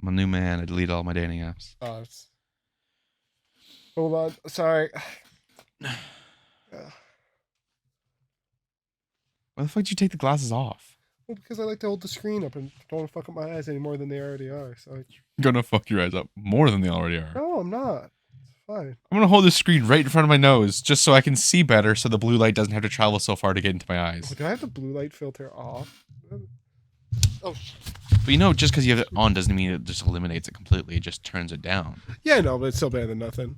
I'm a new man. I deleted all my dating apps. Oh, hold on. Sorry. Why the fuck did you take the glasses off? Well, because I like to hold the screen up and don't want to fuck up my eyes any more than they already are. So You're gonna fuck your eyes up more than they already are. No, I'm not. It's fine. I'm gonna hold the screen right in front of my nose just so I can see better, so the blue light doesn't have to travel so far to get into my eyes. Oh, do I have the blue light filter off? Oh. But just because you have it on doesn't mean it just eliminates it completely. It just turns it down. Yeah, no, but it's still better than nothing.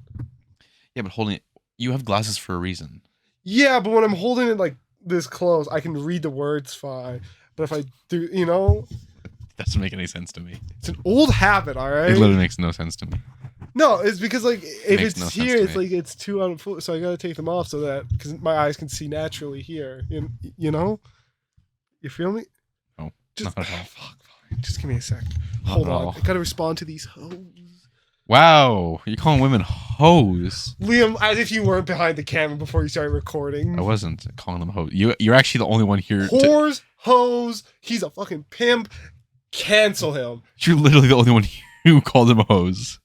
Yeah, but holding it, you have glasses for a reason. Yeah, but when I'm holding it like this close, I can read the words fine. But if I do, It doesn't make any sense to me. it's an old habit, all right? It literally makes no sense to me. No, it's because like if Makes it's no sense here, to it's me. like it's too on foot, so I gotta take them off so that because my eyes can see naturally here. You know, you feel me? No, Just not at all. fuck, fine. Just give me a sec. Not Hold at on, all. I gotta respond to these hoes. Wow, you're calling women hoes. Liam, as if you weren't behind the camera before you started recording. I wasn't calling them hoes. You're actually the only one here. Whores, hoes. He's a fucking pimp. Cancel him. You're literally the only one who called them hoes.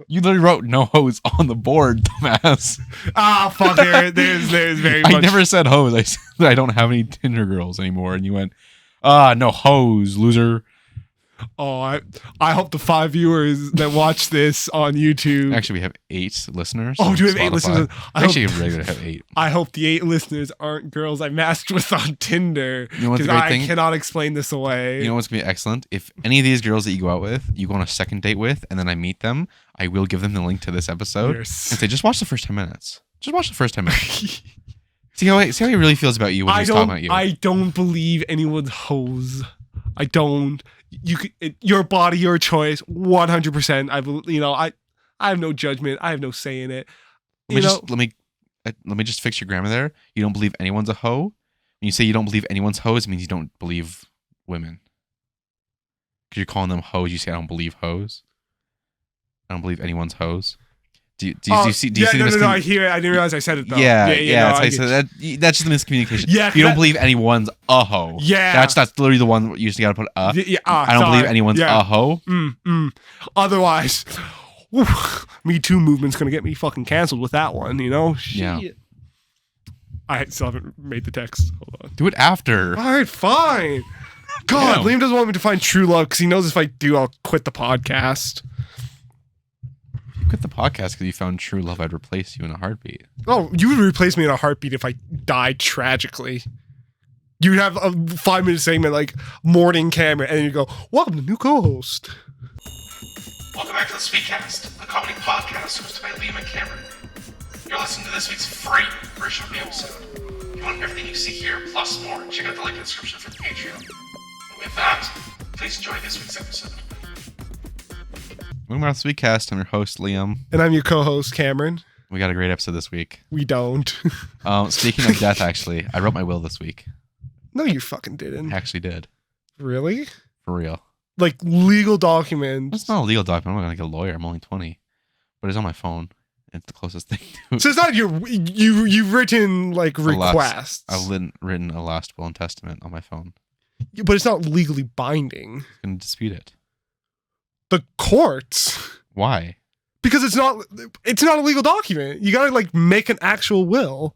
You literally wrote no hoes on the board, dumbass. Ah, fuck. There's very much. I never said hoes. I said that I don't have any Tinder girls anymore, and you went, no hoes, loser. Oh, I hope the 5 viewers that watch this on YouTube. Actually, we have 8 listeners. Oh, on do we have 8 Spotify. listeners? Actually, regular have 8. I hope the 8 listeners aren't girls I matched with on Tinder. You know what's the Because great I thing? cannot explain this away. You know what's gonna be excellent? If any of these girls that you go out with, you go on a second date with, and then I meet them, I will give them the link to this episode Yes. and say, just watch the first 10 minutes. Just watch the first 10 minutes. see how he really feels about you when he's talking about you. I don't believe anyone's hose. I don't. Your body, your choice. 100%. I have no judgment. I have no say in it. Let me just fix your grammar there. You don't believe anyone's a hoe. When you say you don't believe anyone's hoes, it means you don't believe women. Because you're calling them hoes, you say I don't believe hoes. I don't believe anyone's hoes. Do you see the No, I hear it. I didn't realize I said it though. Yeah, no, that's that's just a miscommunication. Yeah, you don't believe anyone's a hoe. Yeah. That's literally the one you usually gotta put a. Yeah, I don't believe anyone's a hoe. Otherwise, Me Too movement's gonna get me fucking canceled with that one, Yeah. Shit. I still haven't made the text. Hold on. Do it after. All right, fine. God, Damn. Liam doesn't want me to find true love because he knows if I do, I'll quit the podcast. Quit the podcast because you found true love. I'd replace you in a heartbeat. Oh, you would replace me in a heartbeat if I died tragically. You'd have a 5-minute segment like morning camera, and then you go, "Welcome to new co-host." Welcome back to the Speedcast, a comedy podcast hosted by Liam and Camron. You're listening to this week's free version of the episode. If you want everything you see here, plus more, check out the link in the description for the Patreon. And with that, please enjoy this week's episode. Welcome back to the Sweetcast. I'm your host, Liam. And I'm your co-host, Cameron. We got a great episode this week. We don't. Speaking of death, actually, I wrote my will this week. No, you fucking didn't. I actually did. Really? For real. Like legal documents. It's not a legal document. I'm not going to get a lawyer. I'm only 20. But it's on my phone. It's the closest thing to So it's not you've written like requests. I've written a last will and testament on my phone. But it's not legally binding. I'm going to dispute it. The courts. Why? Because it's not a legal document. You gotta like make an actual will.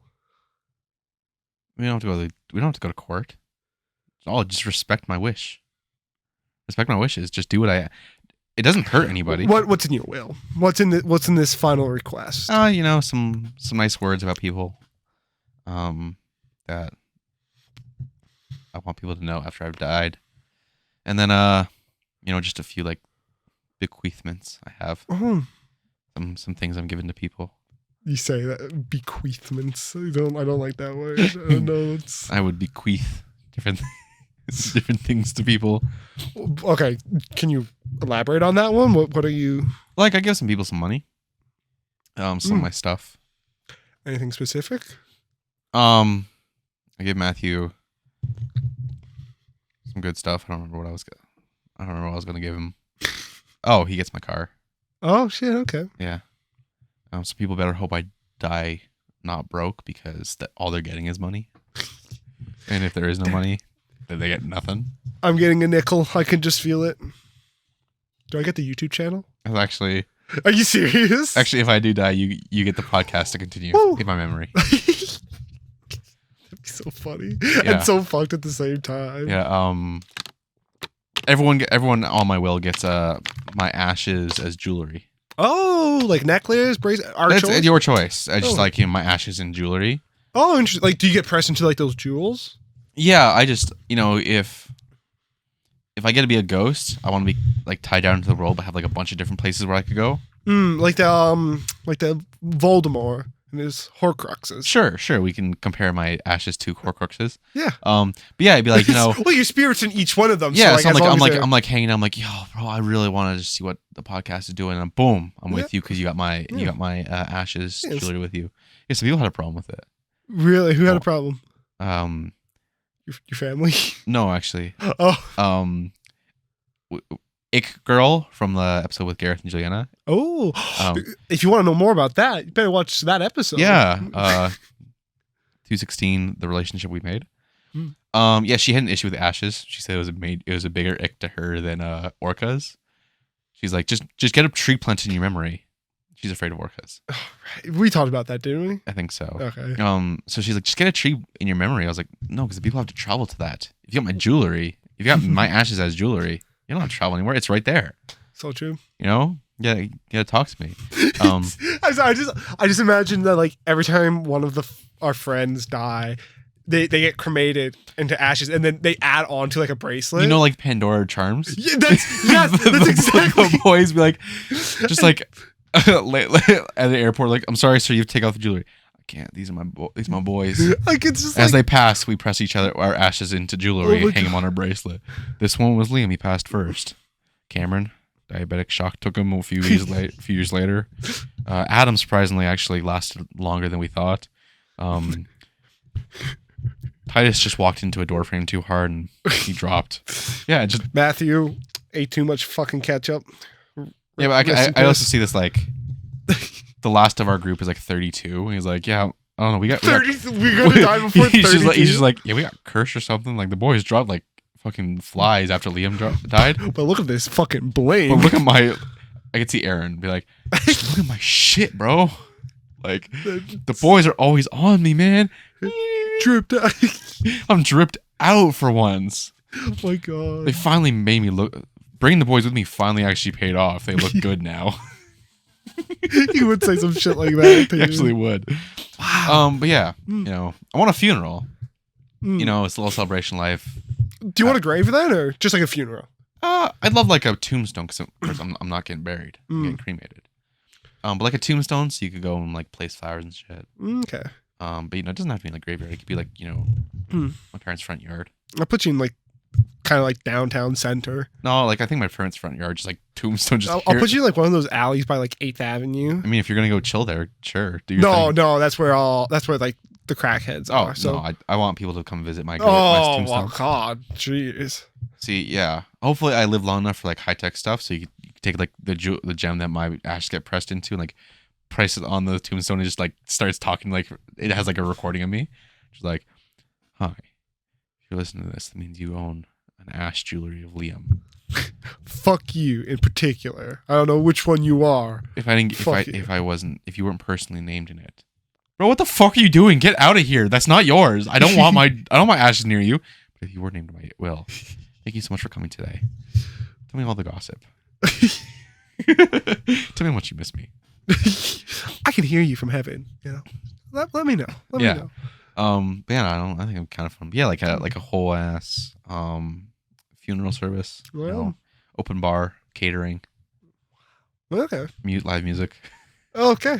We don't have to go to court. Oh, just respect my wish. Respect my wishes. Just do what it doesn't hurt anybody. What's in your will? What's in this final request? Some nice words about people. That I want people to know after I've died. And then just a few like bequeathments I have. Oh, Some things I'm giving to people. you say that bequeathments. I don't like that word. I don't know. I would bequeath different things to people. Okay, can you elaborate on that one? What are you? Like I give some people some money. Some of my stuff. Anything specific? I gave Matthew some good stuff. I don't remember what I was going to give him. Oh, he gets my car. Oh shit. Okay. Yeah. Some people better hope I die not broke because all they're getting is money. And if there is no money, then they get nothing. I'm getting a nickel. I can just feel it. Do I get the YouTube channel? Actually, Are you serious? if I do die, you get the podcast to continue Woo. in my memory. That'd be so funny Yeah. and so fucked at the same time. Yeah. Everyone on my will gets my ashes as jewelry. Oh, like necklace, bracelet, That's choice? your choice. I just Oh. like my ashes in jewelry. Oh, interesting. Like, do you get pressed into like those jewels? Yeah, I just if I get to be a ghost, I want to be like tied down to the world, but have like a bunch of different places where I could go. Like the Voldemort and his Horcruxes. Sure, we can compare my ashes to Horcruxes. Yeah. But yeah, I'd be like, well, your spirit's in each one of them. yeah. So, So as long as they're- I'm like hanging out. I'm like, yo, bro, I really want to just see what the podcast is doing. And boom, I'm with you because you got my ashes Yes. jewelry with you. Yeah, some people had a problem with it. Really, who had a problem? Your family? No, actually, Oh, Ick Girl from the episode with Gareth and Juliana. oh. Um, If you want to know more about that, you better watch that episode. Yeah. 216, the relationship we made. Hmm. Yeah, she had an issue with ashes. She said it was a bigger ick to her than orcas. She's like, just get a tree planted in your memory. She's afraid of orcas. We talked about that, didn't we? I think so. Okay. So she's like, just get a tree in your memory. I was like, no, because the people have to travel to that. If you got my jewelry, if you got my ashes as jewelry, you don't have to travel anywhere. It's right there. So true. You know? Yeah, you gotta talk to me. I'm sorry, I just imagine that like every time one of our friends die, they get cremated into ashes and then they add on to like a bracelet. You know, like Pandora charms? Yeah, that's exactly. The boys be like, just like at the airport, like, I'm sorry, sir, you have to take off the jewelry. I can't. These are my boys. Like it's just As like, they pass, we press our ashes into jewelry Oh my and hang them on our bracelet. This one was Liam. He passed first. Cameron, diabetic shock took him a few years later. Adam, surprisingly, actually lasted longer than we thought. Titus just walked into a door frame too hard and he dropped. Yeah, just Matthew ate too much fucking ketchup. yeah. But Rest in I also peace. see this like the last of our group is like 32, and he's like, yeah, I don't know, we got 30. We're gonna die before 30. he's just like, yeah, we got cursed or something. Like the boys dropped like fucking flies after Liam died. But look at this fucking blame. But look at I could see Aaron be like, just look at my shit, bro. Like the boys are always on me, man. Dripped out. I'm dripped out for once. Oh my god. They finally made me look. Bringing the boys with me finally actually paid off. They look good now. You would say some shit like that. They Dude. actually would. Wow. But yeah, you know, I want a funeral. Mm. You know, it's a little celebration of life. Do you want a grave for that or just like a funeral? I'd love like a tombstone because of course I'm not getting buried. I'm Mm. getting cremated. But like a tombstone, so you could go and like place flowers and shit. Okay. But you know, it doesn't have to be in the graveyard. It could be like, you know, Mm. my parents' front yard. I'll put you in like kind of like downtown center. No, like I think my parents' front yard, just like tombstone. Just I'll put you in like one of those alleys by like 8th Avenue. I mean, if you're gonna go chill there, sure. Do your No, thing. no, that's where like the crackheads Oh are. So. no, I want people to come visit my Oh tombstone. my god, jeez. See, yeah. Hopefully, I live long enough for like high tech stuff, so you could take like the gem that my ashes get pressed into, and like price it on the tombstone, and just like starts talking like it has like a recording of me. Just like, hi, if you're listening to this, that means you own an ash jewelry of Liam. Fuck you in particular. I don't know which one you are. If I didn't, Fuck you. if you weren't personally named in it, bro, what the fuck are you doing? Get out of here. That's not yours. I don't want my ashes near you. But if you were named in my will, thank you so much for coming today. Tell me all the gossip. Tell me how much you miss me. I can hear you from heaven. You know, let me know. Let Yeah. me know. But yeah, I think I'm kind of fun. But yeah, like a whole ass funeral service. You Well. know, open bar, catering, Okay. live music, Okay.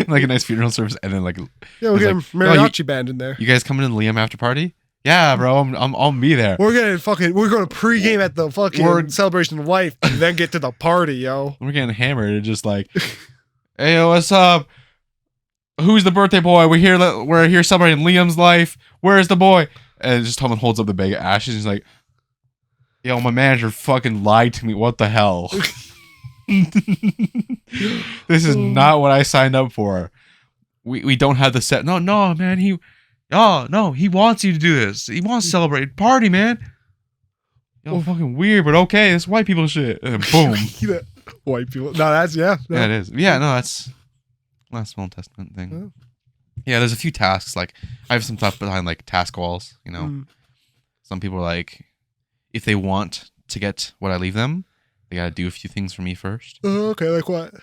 like a nice funeral service, and then like, Yeah, we'll It's get like, a mariachi band in there. you guys coming to the Liam after party? Yeah, bro, I'll be there. We're going to pregame at the fucking We're- celebration of life and then get to the party, yo. We're getting hammered and just like, hey, yo, what's up? Who's the birthday boy? We're here celebrating Liam's life. Where's the boy? And just Tomlin holds up the bag of ashes. He's like, yo, my manager fucking lied to me. What the hell? This is not what I signed up for. We don't have the set. No, man. He wants you to do this. He wants to celebrate. Party, man. Yo, fucking weird, but okay. It's white people shit. And then boom. White people. No, that's yeah. No. Yeah, it is. Yeah, no, that's last Will and Testament thing. Oh. Yeah, there's a few tasks. Like I have some stuff behind like task walls. You know, some people are like, if they want to get what I leave them, they gotta do a few things for me first. Oh, okay, like what?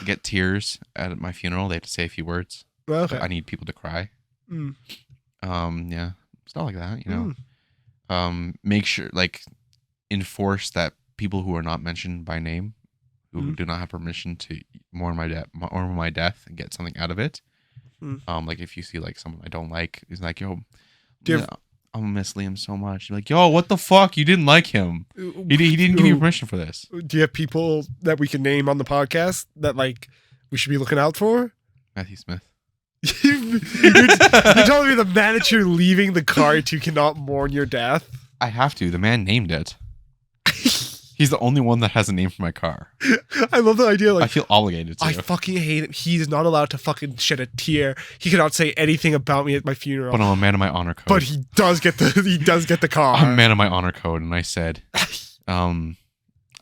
Get tears at my funeral. They have to say a few words. Okay. I need people to cry. Mm. Yeah, stuff like that. You know, make sure like enforce that people who are not mentioned by name, who do not have permission to mourn my death and get something out of it. Like if you see like someone I don't like, is like, yo, I'm gonna miss Liam so much. You're like, yo, what the fuck? You didn't like him. He didn't give you permission for this. Do you have people that we can name on the podcast that like we should be looking out for? Matthew Smith. You're telling me the man that you're leaving the car to cannot mourn your death? I have to. The man named it. He's the only one that has a name for my car. I love the idea. Like, I feel obligated to. I fucking hate it. He is not allowed to fucking shed a tear. He cannot say anything about me at my funeral. But I'm a man of my honor code. But he does get the car. I'm a man of my honor code, and I said, I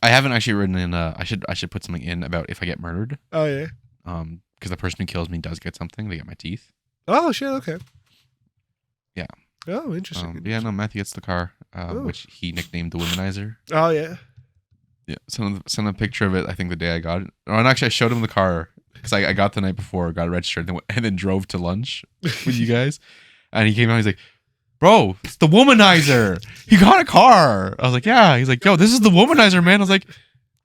haven't actually written in. I should put something in about if I get murdered. Oh yeah. Because the person who kills me does get something. They get my teeth. Oh shit. Okay. Yeah. Oh, interesting. Yeah. No, Matthew gets the car, which he nicknamed the Womanizer. Oh yeah. Yeah, send a picture of it. I think the day I got it, and actually I showed him the car because I got the night before, got it registered, and then drove to lunch with you guys. And he came out, he's like, "Bro, it's the Womanizer. He got a car." I was like, "Yeah." He's like, "Yo, this is the Womanizer, man." I was like,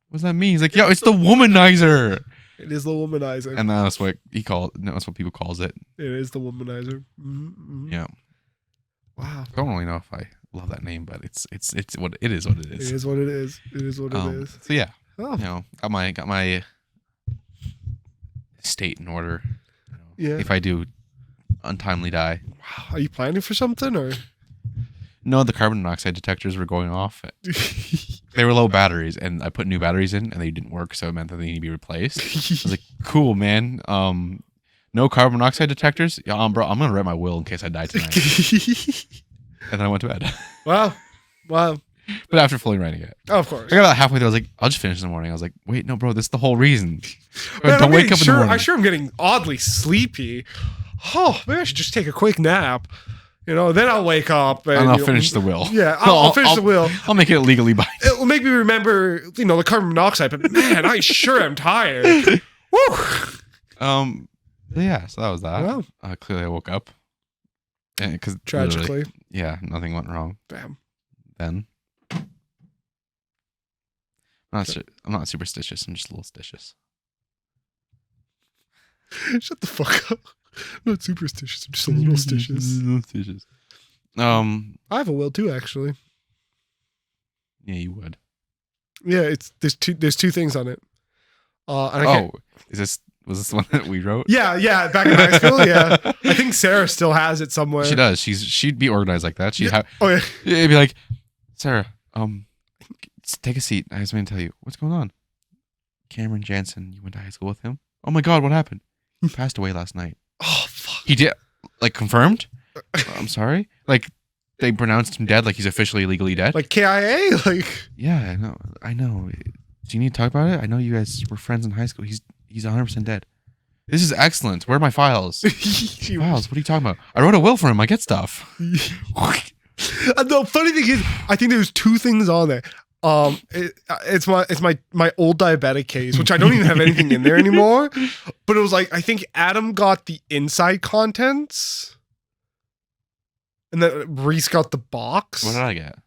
"What's that mean?" He's like, "Yo, it's the Womanizer." It is the Womanizer. And that's what he called. That's what people calls it. It is the Womanizer. Mm-hmm. Yeah. Wow. I don't really know if I love that name, but it's what it is. What it is. It is what it is. It is what it is. So yeah, Oh. you know, got my state in order. You know, Yeah. If I do untimely die. Wow. Are you planning for something or? No, the carbon monoxide detectors were going off. They were low batteries, and I put new batteries in, and they didn't work, so it meant that they need to be replaced. I was like, "Cool, man. No carbon monoxide detectors. Yeah, bro. I'm gonna write my will in case I die tonight." And then I went to bed. Wow. But after fully writing it, Of course. I got about halfway there. I was like, "I'll just finish in the morning." I was like, "Wait, no, bro. This is the whole reason. Man, Don't wake up in the morning." I'm sure I'm getting oddly sleepy. Oh, maybe I should just take a quick nap. You know, then I'll wake up and I'll finish the will. Yeah, I'll finish the will. I'll make it legally binding. It will make me remember, the carbon monoxide. But man, I sure am tired. Woo! Yeah, so that was that. Wow. Clearly, I woke up, because Tragically, yeah, nothing went wrong. damn. Then I'm not superstitious. I'm just a little stitious. Shut the fuck up. I'm not superstitious. I'm just a little stitious. I have a will too, actually. Yeah, you would. Yeah, there's two things on it. And I was this the one that we wrote? Yeah, back in high school, yeah. I think Sarah still has it somewhere. She does. She'd be organized like that. She'd have. Oh yeah. It'd be like, Sarah, take a seat. I have something to tell you. What's going on? Cameron Jansen, you went to high school with him? Oh my God, what happened? He passed away last night. Oh fuck. He did. Like confirmed? I'm sorry. Like they pronounced him dead. Like he's officially legally dead. Like KIA. Like. Yeah, I know. Do you need to talk about it? I know you guys were friends in high school. He's 100% dead. This is excellent. Where are my files? Files? What are you talking about? I wrote a will for him. I get stuff. The funny thing is, I think there's two things on there. It's my old diabetic case, which I don't even have anything in there anymore. But it was like, I think Adam got the inside contents, and then Reese got the box. What did I get?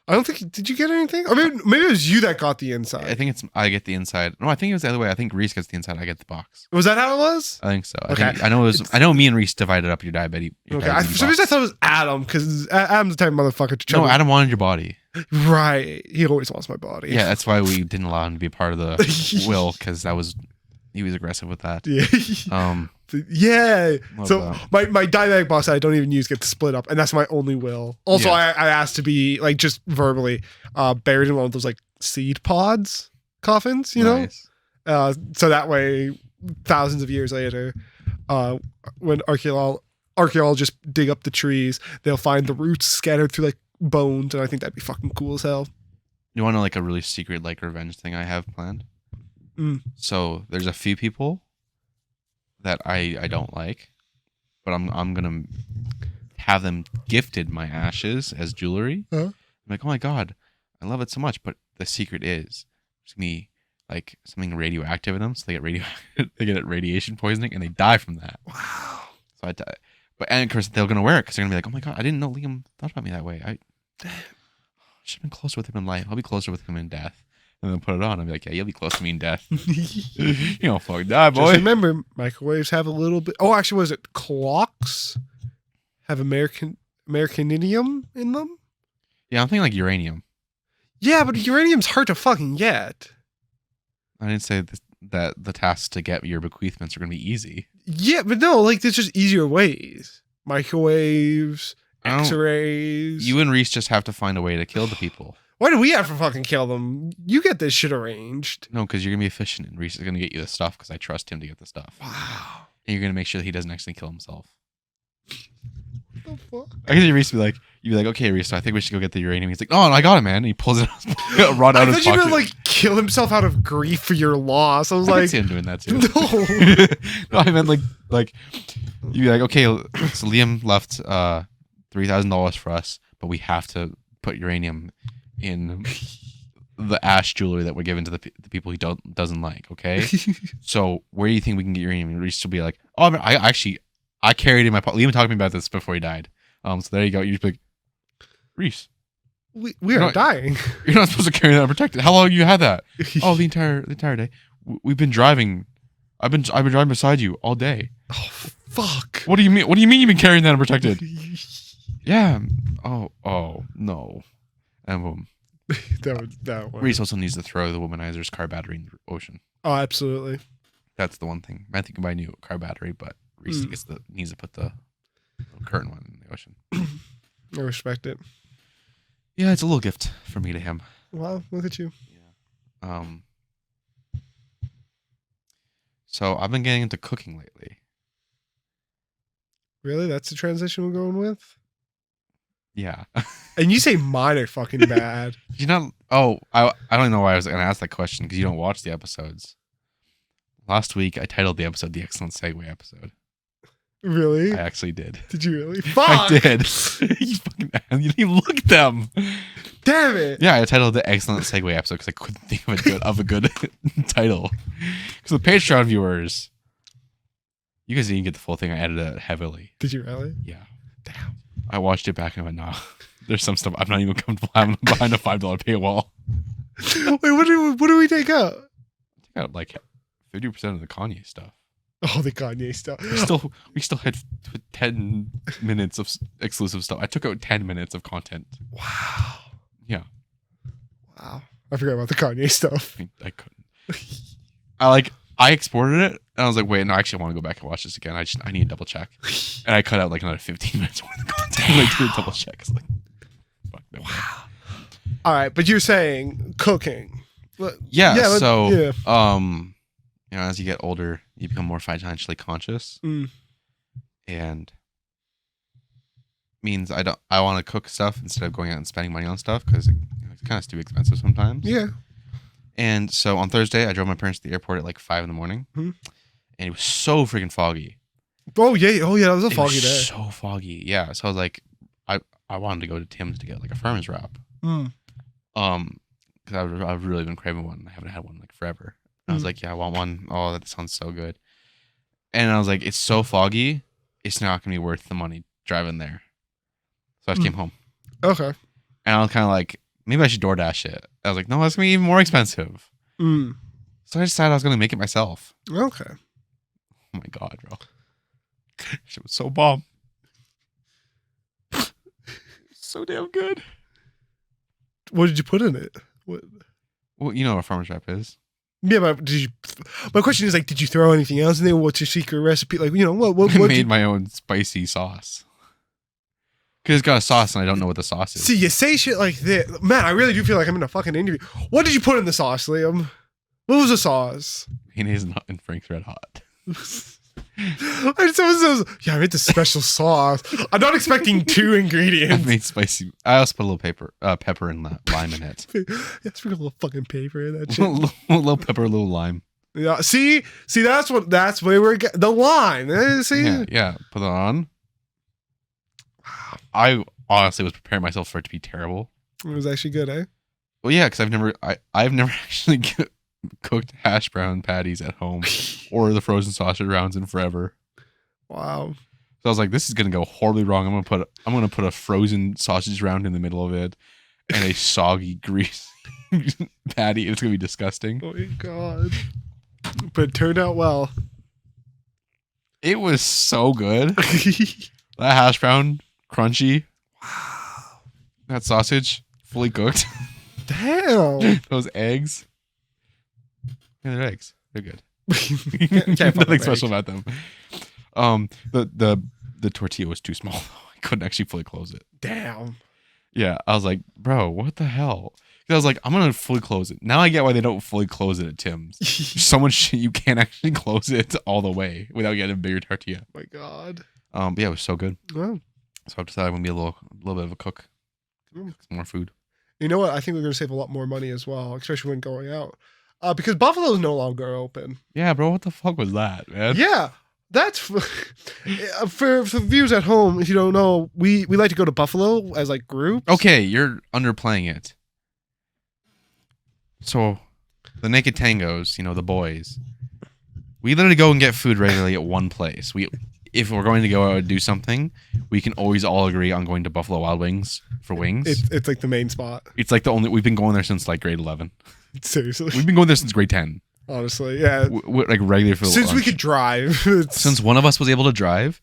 I don't think. Did you get anything? Or maybe it was you that got the inside. I think I get the inside. No, I think it was the other way. I think Reese gets the inside. I get the box. Was that how it was? I think so. Okay. I know me and Reese divided up your diabetes. Okay. For some reason I thought it was Adam, because Adam's the type of motherfucker to try. No, Adam wanted your body. Right. He always wants my body. Yeah, that's why we didn't allow him to be a part of the will, because he was aggressive with that. Yeah. Yeah. So that. my diabetic box that I don't even use gets split up, and that's my only will. Also, Yeah. I asked to be like just verbally buried in one of those like seed pods coffins, you know? Nice. So that way, thousands of years later, when archaeologists dig up the trees, they'll find the roots scattered through like bones, and I think that'd be fucking cool as hell. You want to know like a really secret like revenge thing I have planned? So there's a few people that I don't like, but I'm gonna have them gifted my ashes as jewelry. Huh? I'm like, oh my god, I love it so much. But the secret is there's gonna be like something radioactive in them, so they get they get radiation poisoning and they die from that. Wow. So I die. And of course they're gonna wear it because they're gonna be like, oh my god, I didn't know Liam thought about me that way. I should have been closer with him in life. I'll be closer with him in death. And then put it on. I'll be like, yeah, you'll be close to me in death. You don't fucking die, boy. Just remember, microwaves have a little bit. Oh, actually, was it clocks have Americanium in them? Yeah, I'm thinking like uranium. Yeah, but uranium's hard to fucking get. I didn't say that the tasks to get your bequeathments are going to be easy. Yeah, but no, like there's just easier ways. Microwaves, X-rays. You and Reese just have to find a way to kill the people. Why do we have to fucking kill them? You get this shit arranged. No, because you're going to be efficient and Reese is going to get you the stuff because I trust him to get the stuff. Wow. And you're going to make sure that he doesn't actually kill himself. What the fuck? I can see Reese be like, okay, Reese, so I think we should go get the uranium. He's like, no, I got it, man. And he pulls it out, rod out I his thought you pocket. were like kill himself out of grief for your loss. I was I like, can see him doing that too. no. No, I meant like you'd be like, okay, so Liam left $3,000 for us, but we have to put uranium in the ash jewelry that we're giving to the people he doesn't like. Okay, so where do you think we can get uranium? And Reese will be like, oh, I carried it in my pocket. Liam talked to me about this before he died. So there you go. You just be like, Reese, We are dying. you're not supposed to carry that unprotected. How long have you had that? Oh, the entire day. We've been driving. I've been driving beside you all day. Oh fuck. What do you mean? What do you mean you've been carrying that unprotected? Yeah. Oh no. And boom. that one. Reese also needs to throw the womanizer's car battery in the ocean. Oh, absolutely. That's the one thing. I think can buy a new car battery, but Reese needs to put the current one in the ocean. I respect it. Yeah, it's a little gift from me to him. Wow, look at you. Yeah. So I've been getting into cooking lately. Really? That's the transition we're going with? Yeah. And you say mine are fucking bad. You know, I don't know why I was going to ask that question because you don't watch the episodes. Last week, I titled the episode The Excellent Segue Episode. Really? I actually did. Did you really? Fuck! I did. You didn't even look at them. Damn it! Yeah, I titled the Excellent Segue Episode because I couldn't think of a good title. Because the Patreon viewers, you guys didn't get the full thing. I edited it heavily. Did you really? Yeah. Damn. I watched it back and I went, nah, there's some stuff I'm not even comfortable having behind a $5 paywall. Wait, what do we take out? I got like 50% of the Kanye stuff. Oh, the Kanye stuff. We still had 10 minutes of exclusive stuff. I took out 10 minutes of content. Wow. Yeah. Wow. I forgot about the Kanye stuff. I couldn't. I exported it and I was like, wait, no, actually I want to go back and watch this again. I need to double check. And I cut out like another 15 minutes worth of content. Like to double check. It's like, fuck no. Wow. All right, but you're saying cooking. Yeah. Yeah, So, yeah. you know, as you get older, you become more financially conscious, and means I want to cook stuff instead of going out and spending money on stuff because it's kind of too expensive sometimes. Yeah. And so on Thursday, I drove my parents to the airport at like 5 a.m, and it was so freaking foggy. Oh yeah, that was a foggy it was day. So foggy, yeah. So I was like, I wanted to go to Tim's to get like a farmer's wrap, because I've really been craving one. I haven't had one like forever. I was like, yeah, I want one. Oh, that sounds so good. And I was like, it's so foggy, it's not going to be worth the money driving there. So I just came home. Okay. And I was kind of like, maybe I should DoorDash it. I was like, no, that's going to be even more expensive. So I decided I was going to make it myself. Okay. Oh my God, bro. Shit was so bomb. So damn good. What did you put in it? What? Well, you know what a farmer's wrap is. Yeah, but my question is like, did you throw anything else in there? What's your secret recipe? Like, you know, what I made my own spicy sauce. Because it's got a sauce and I don't know what the sauce is. See, you say shit like this. Man, I really do feel like I'm in a fucking interview. What did you put in the sauce, Liam? What was the sauce? Mayonnaise and Frank's Red Hot. And someone says, "Yeah, I made this special sauce." I'm not expecting 2 I ingredients. made spicy. I also put a little pepper and lime in it. Yeah, sprinkle a little fucking paper in that a shit. little pepper, a little lime. Yeah, see, that's where we're getting the line. See, Yeah. Put it on. I honestly was preparing myself for it to be terrible. it was actually good, eh? Well, yeah, because I've never actually cooked hash brown patties at home or the frozen sausage rounds in forever. Wow. So I was like, this is gonna go horribly wrong. I'm gonna put a frozen sausage round in the middle of it and a soggy grease patty. It's gonna be disgusting. Oh my god. But it turned out well. It was so good. That hash brown, crunchy. Wow. That sausage, fully cooked. Damn. Those eggs. Yeah, they're eggs. They're good. Can't fuck Nothing with special eggs. about them. The tortilla was too small. I couldn't actually fully close it. Damn. Yeah, I was like, bro, what the hell? 'Cause I was like, I'm gonna fully close it. Now I get why they don't fully close it at Tim's. So much shit you can't actually close it all the way without getting a bigger tortilla. My god. But yeah, it was so good. Well, So I've decided I'm gonna be a little bit of a cook. Mm. Some more food. you know what? I think we're going to save a lot more money as well, especially when going out. Because Buffalo is no longer open. Yeah, bro, what the fuck was that, man? Yeah. That's for viewers at home. If you don't know, we like to go to Buffalo as like groups. Okay, you're underplaying it. So, the Naked Tangos, the boys, we literally go and get food regularly at one place. If we're going to go out and do something, we can always all agree on going to Buffalo Wild Wings for wings. It's like the main spot. It's like we've been going there since like grade 11. Seriously. We've been going there since grade 10. Honestly, yeah. Like regular for Since we lunch. could drive. Since one of us was able to drive,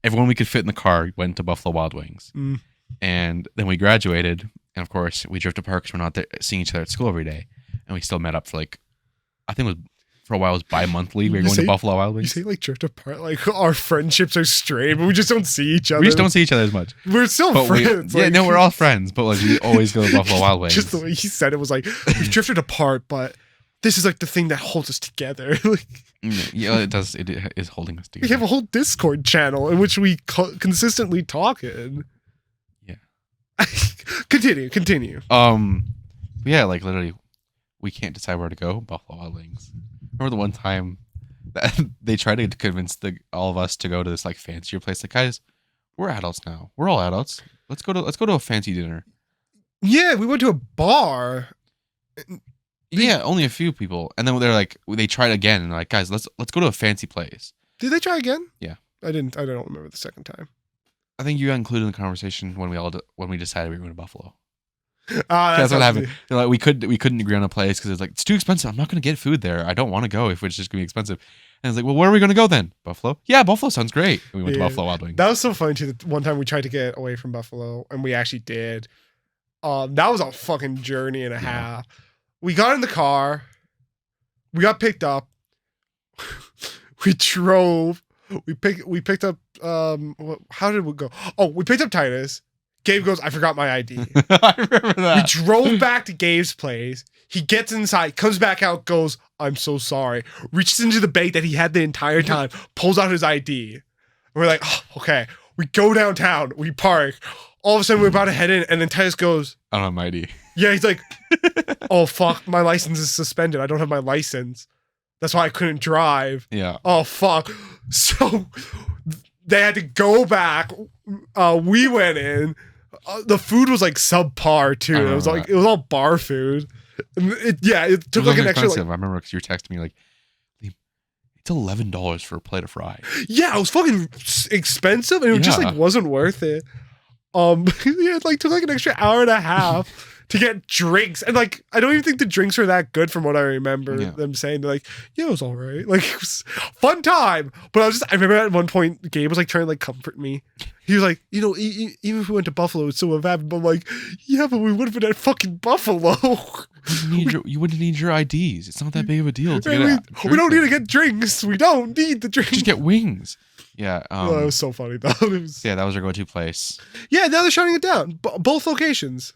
everyone we could fit in the car went to Buffalo Wild Wings. Mm. And then we graduated, and of course we drifted apart because we're not there seeing each other at school every day. And we still met up for I think it was for a while it was bi-monthly. We were going to Buffalo Wild You Wings. say like drift apart, like our friendships are strained, but we just don't see each other. We just don't see each other as much. We're still But friends. we're all friends, but we always go to Buffalo Wild Wings. Just the way he said it was like we've drifted apart, but this is like the thing that holds us together. Like, Yeah, it does. It is holding us we together. have a whole Discord channel in which we consistently talk in. Yeah. Continue. Yeah, literally, we can't decide where to go. Buffalo Wild Wings. Remember the one time that they tried to convince all of us to go to this fancier place? Like, guys, we're adults now. We're all adults. Let's go to a fancy dinner. Yeah, we went to a bar. Yeah, only a few people, and then they tried again, and they're like, guys, let's go to a fancy place. Did they try again? Yeah. I don't remember the second time. I think you got included in the conversation when we decided we were going to Buffalo. That's That's what happened. They're like, we couldn't agree on a place because it's too expensive. I'm not going to get food there. I don't want to go if it's just going to be expensive. And it's like, well, where are we going to go then? Buffalo? Yeah, Buffalo sounds great. And we went to Yeah. Buffalo Wild Wings. That was so funny too. One time we tried to get away from Buffalo, and we actually did. That was a fucking journey and a half. We got in the car. We got picked up. We drove. We picked up. How did we go? Oh, we picked up Titus. Gabe goes, I forgot my ID. I remember We that. drove back to Gabe's place. He gets inside, comes back out, goes, I'm so sorry. Reaches into the bag that he had the entire time, pulls out his ID. And we're like, oh, okay. We go downtown. We park. All of a sudden, we're about to head in. And then Titus goes, I don't have my ID. yeah, he's like, oh, fuck. My license is suspended. I don't have my license. That's why I couldn't drive. Yeah. Oh, fuck. So they had to go back. We went in. The food was subpar too. It was that. it was all bar food. And it took It was an extra. expensive. I remember because you were texting me Liam, it's $11 for a plate of fries. Yeah, it was fucking expensive, and it just Yeah. wasn't worth it. It took an extra hour and a half to get drinks, and I don't even think the drinks were that good from what I remember them saying. They're like, yeah, it was all right. It was fun time, but I remember at one point Gabe was trying to comfort me. He was like, even if we went to Buffalo, it still would have happened. But I'm like, yeah, but we would have been at fucking Buffalo. You wouldn't need your IDs. It's not that big of a deal to get we don't need to get drinks. We don't need the drinks. Just get wings. Yeah. It was so funny though. Yeah, that was our go-to place. Yeah, now they're shutting it down. Both locations.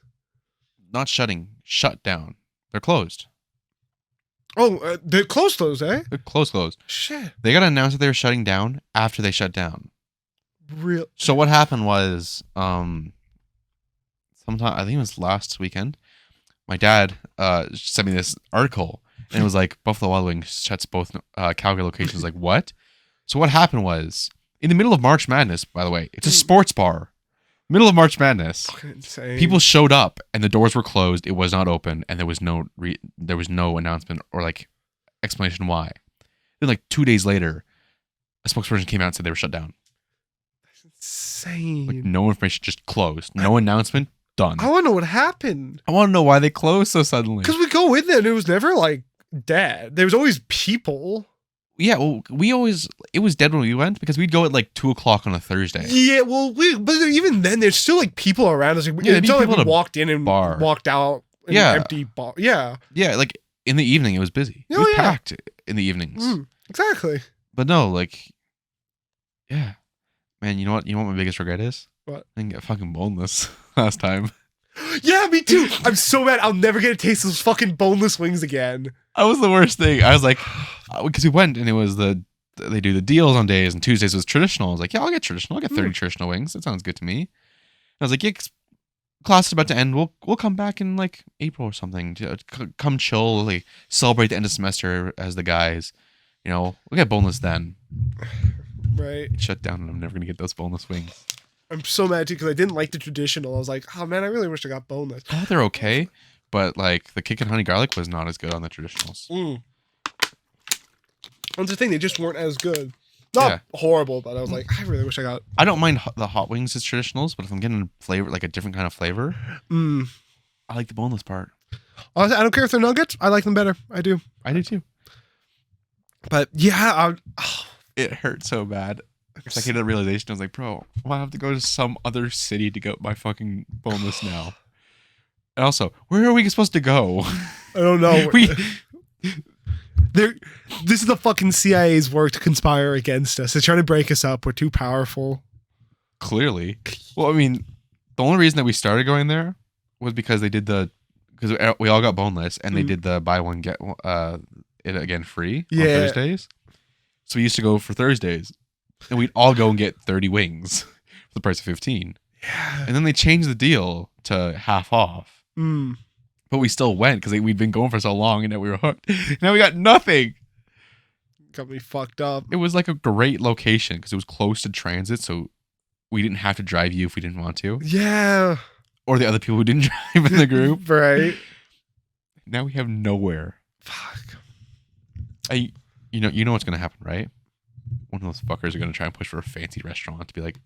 Not shut down. They're closed. Oh, they're close those, eh? They're close. Shit. They got to announce that they were shutting down after they shut down. Real. So what happened was, sometime I think it was last weekend, my dad sent me this article, and it was like Buffalo Wild Wings shuts both Calgary locations. Like what? So what happened was in the middle of March Madness. By the way, it's a sports bar. Middle of March Madness. Insane. People showed up, and the doors were closed. It was not open, and there was no announcement or like explanation why. Then like 2 days later, a spokesperson came out and said they were shut down. Insane. Like no information, just closed. No announcement. Done. I want to know what happened. I want to know why they closed so suddenly. Because we go in there and it was never like dead. There was always people. Yeah, well, it was dead when we went because we'd go at like 2:00 on a Thursday. Yeah, well, but even then, there's still like people around us. Like, Yeah, it's not like people we at a walked in and bar. walked out in Yeah. an empty bar. Yeah. Yeah, like in the evening it was busy. It Oh, was yeah. packed in the evenings. Exactly. But no, like, yeah, man. You know what? You know what my biggest regret is? What? I didn't get fucking boneless last time. Yeah, me too. I'm so mad. I'll never get to taste those fucking boneless wings again. That was the worst thing. I was like, because we went and it was they do the deals on days, and Tuesdays was traditional. I was like, yeah, I'll get traditional. I'll get 30 traditional wings. That sounds good to me. And I was like, yeah, class is about to end. We'll come back in like April or something. Come chill, like celebrate the end of semester as the guys. You know, we'll get boneless then. Right. It shut down, and I'm never gonna get those boneless wings. I'm so mad too because I didn't like the traditional. I was like, oh man, I really wish I got boneless. I thought they're okay, but like the kick and honey garlic was not as good on the traditionals. That's the thing, they just weren't as good. Not horrible, but I was like, I really wish I got. I don't mind the hot wings as traditionals, but if I'm getting a flavor, like a different kind of flavor, I like the boneless part. Honestly, I don't care if they're nuggets. I like them better. I do. I do too. But yeah, It hurt so bad. It's like I had a realization. I was like, bro, I have to go to some other city to get my fucking boneless now. And also, where are we supposed to go? I don't know. This is the fucking CIA's work to conspire against us. They're trying to break us up. We're too powerful. Clearly. Well, I mean, the only reason that we started going there was because because we all got boneless, and they did the buy one get it again free on Thursdays. So we used to go for Thursdays, and we'd all go and get 30 wings for the price of 15. Yeah. And then they changed the deal to half off. But we still went because we'd been going for so long, and now we were hooked. Now we got nothing. Got me fucked up. It was like a great location because it was close to transit, so we didn't have to drive you if we didn't want to. Yeah. Or the other people who didn't drive in the group. Right. Now we have nowhere. Fuck. You know what's gonna happen, right? One of those fuckers are gonna try and push for a fancy restaurant to be like,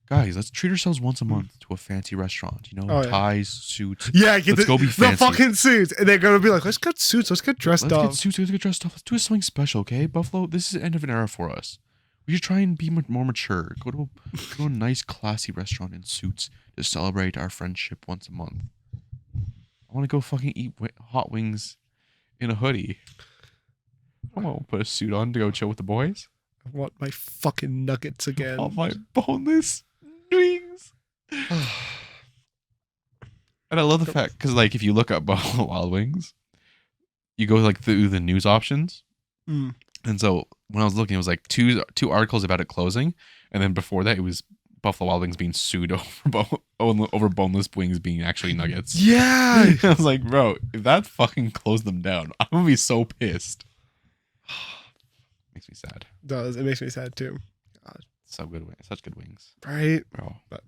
guys, let's treat ourselves once a month to a fancy restaurant. You know, ties, suits. Yeah, let's go be fancy. The fucking suits, and they're gonna be like, let's get suits, let's get dressed up. Let's get suits, let's get dressed up. Let's do something special, okay? Buffalo, this is the end of an era for us. We should try and be more mature. Go to a nice, classy restaurant in suits to celebrate our friendship once a month. I want to go fucking eat hot wings in a hoodie. I won't put a suit on to go chill with the boys. I want my fucking nuggets again. I want my boneless wings. And I love the fact, because like if you look up Buffalo Wild Wings, you go like through the news options. And so when I was looking, it was like two articles about it closing, and then before that it was Buffalo Wild Wings being sued over boneless wings being actually nuggets. Yeah. I was like, bro, if that fucking closed them down, I'm gonna be so pissed. Makes me sad. It does. It makes me sad too. God. So good wings. Such good wings. Right? Bro. But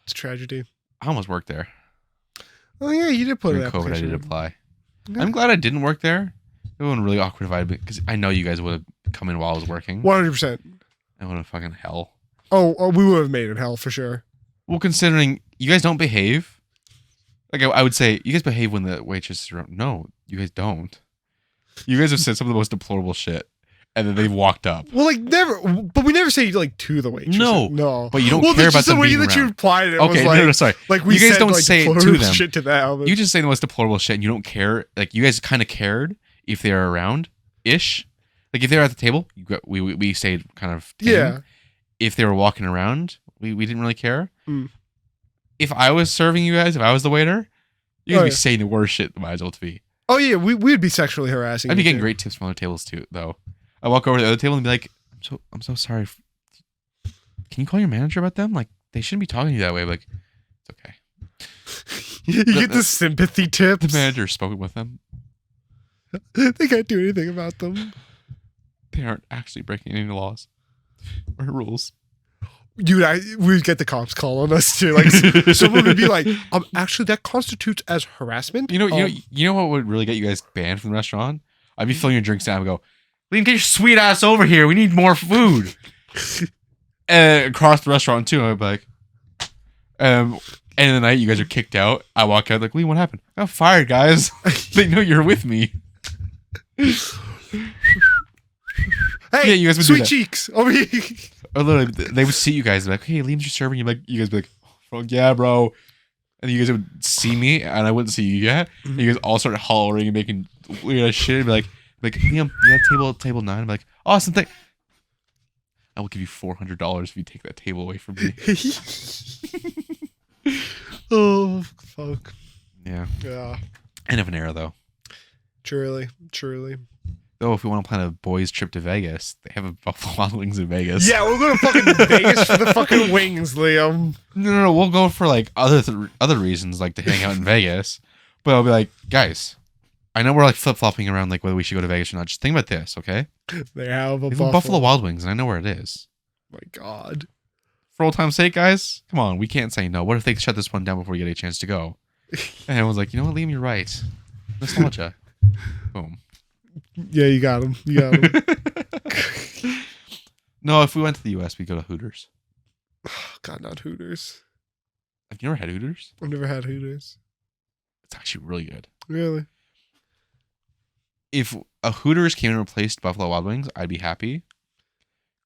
it's a tragedy. I almost worked there. Oh yeah, you did put During an COVID, I application did in. apply. Yeah. I'm glad I didn't work there. It would have been really awkward if I had been, because I know you guys would have come in while I was working. 100%. I would have fucking hell. Oh, we would have made it hell for sure. Well, considering you guys don't behave, like I would say, you guys behave when the waitress is around. No, you guys don't. You guys have said some of the most deplorable shit, and then they've walked up. Well, like never, but we never say like to the waitress. No. No. But you don't well, care that's about just them the way being that you around. applied it. Okay, was like, no, sorry. Like we You guys said, don't like, say it to deplorable them. shit to them. You just say the most deplorable shit, and you don't care. Like you guys kind of cared if they're around, ish. Like if they're at the table, we stayed kind of tame. Yeah. If they were walking around, we didn't really care. If I was serving you guys, if I was the waiter, you guys be saying the worst shit that might as well to be. Oh yeah, we'd be sexually harassing. I'd be you getting too. great tips from other tables too, though. I walk over to the other table and be like, I'm so sorry. Can you call your manager about them? Like, they shouldn't be talking to you that way. Like, it's okay. You get the sympathy tips. The manager spoke with them. They can't do anything about them. They aren't actually breaking any laws or rules. We'd get the cops calling us too. Like someone would be like, actually that constitutes as harassment. You know what would really get you guys banned from the restaurant? I'd be filling your drinks down and go, Liam, get your sweet ass over here. We need more food. Across the restaurant too. I'd be like, end of the night, you guys are kicked out. I walk out like, Liam, what happened? I got fired, guys. They know you're with me. Hey, Yeah, you guys would do sweet that. cheeks over here. Or literally, they would see you guys like, hey, Liam's just serving you. Like, you guys would be like, oh, yeah, bro. And you guys would see me, and I wouldn't see you yet. And you guys all started hollering and making weird shit. And be like, Liam, you have table 9. I'm like, awesome thing. I will give you $400 if you take that table away from me. Oh fuck. Yeah. Yeah. End of an era, though. Truly. Though, if we want to plan a boys' trip to Vegas, they have a Buffalo Wild Wings in Vegas. Yeah, we're going to fucking Vegas for the fucking wings, Liam. No. We'll go for like other reasons, like to hang out in Vegas. But I'll be like, guys, I know we're like flip flopping around, like whether we should go to Vegas or not. Just think about this, okay? They have a They have Buffalo Wild Wings, and I know where it is. My God. For old time's sake, guys, come on, we can't say no. What if they shut this one down before we get a chance to go? And everyone's like, you know what, Liam, you're right. Nostalgia. Boom. Yeah, you got him. No, if we went to the US, we'd go to Hooters. God, not Hooters. Have you ever had Hooters? I've never had Hooters. It's actually really good. Really? If a Hooters came and replaced Buffalo Wild Wings, I'd be happy.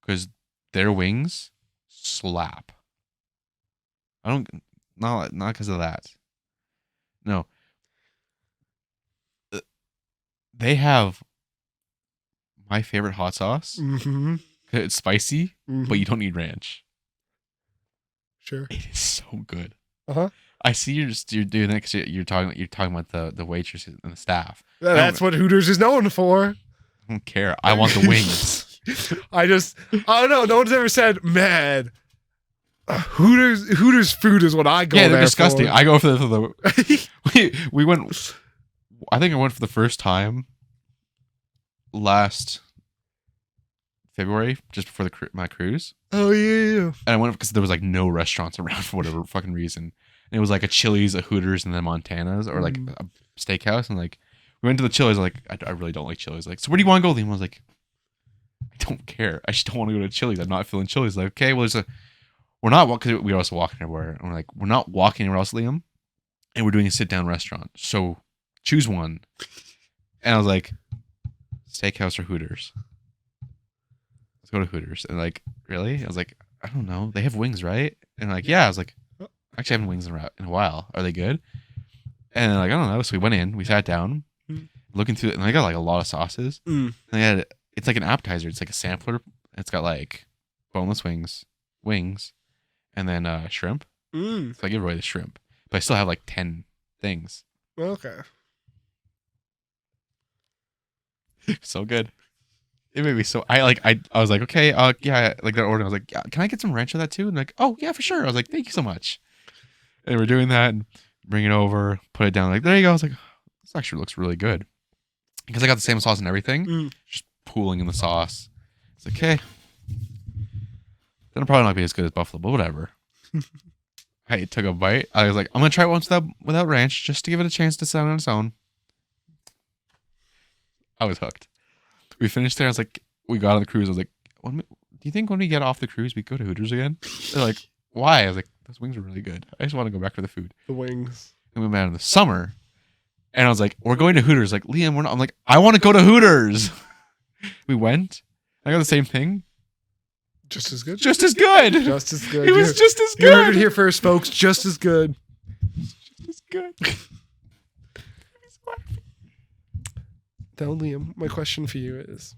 Because their wings slap. Not because of that. No. They have my favorite hot sauce. Mm-hmm. It's spicy, but you don't need ranch. Sure. It is so good. Uh-huh. I see you're doing that because you're talking about the waitresses and the staff. That's what Hooters is known for. I don't care. I want the wings. I don't know. No one's ever said, man, Hooters food is what I go Yeah, there they're disgusting. for. I go for the we went. I think I went for the first time last February, just before my cruise. Oh yeah. And I went because there was like no restaurants around for whatever fucking reason. And it was like a Chili's, a Hooters, and then Montana's, or like a steakhouse. And like we went to the Chili's. Like I really don't like Chili's. Like, so where do you want to go, Liam? I was like, I don't care. I just don't want to go to Chili's. I'm not feeling Chili's. Like, okay, well, we're not walking. We were also walking everywhere. And we're like, we're not walking anywhere else, Liam. And we're doing a sit down restaurant. So choose one. And I was like, steakhouse or Hooters? Let's go to Hooters. And like, really? I was like, I don't know. They have wings, right? And like, yeah. I was like, actually, I haven't wings in a while. Are they good? And like, I don't know. So we went in. We sat down, looking through it, and they got like a lot of sauces. And they had it's like an appetizer. It's like a sampler. It's got like boneless wings, and then shrimp. So I give away the shrimp, but I still have like 10 things. Okay. So good. It made me so. I was like, okay, yeah, like that order. I was like, yeah, can I get some ranch with that too? And like, oh yeah, for sure. I was like, thank you so much. And we're doing that, and bring it over, put it down. Like, there you go. I was like, this actually looks really good because I got the same sauce and everything, just pooling in the sauce. It's like, okay, that'll probably not be as good as Buffalo, but whatever. I took a bite. I was like, I'm gonna try it once without ranch, just to give it a chance to sit on its own. I was hooked. We finished there. I was like, we got on the cruise. I was like, do you think when we get off the cruise, we go to Hooters again? They're like, why? I was like, those wings are really good. I just want to go back for the food. The wings. And we went out in the summer. And I was like, we're going to Hooters. Like, Liam, we're not. I'm like, I want to go to Hooters. We went. I got the same thing. Just as good. Just as good. Just as good. It was just as You heard good. it here first, folks. Just as good. Just as good. Now, Liam, my question for you is,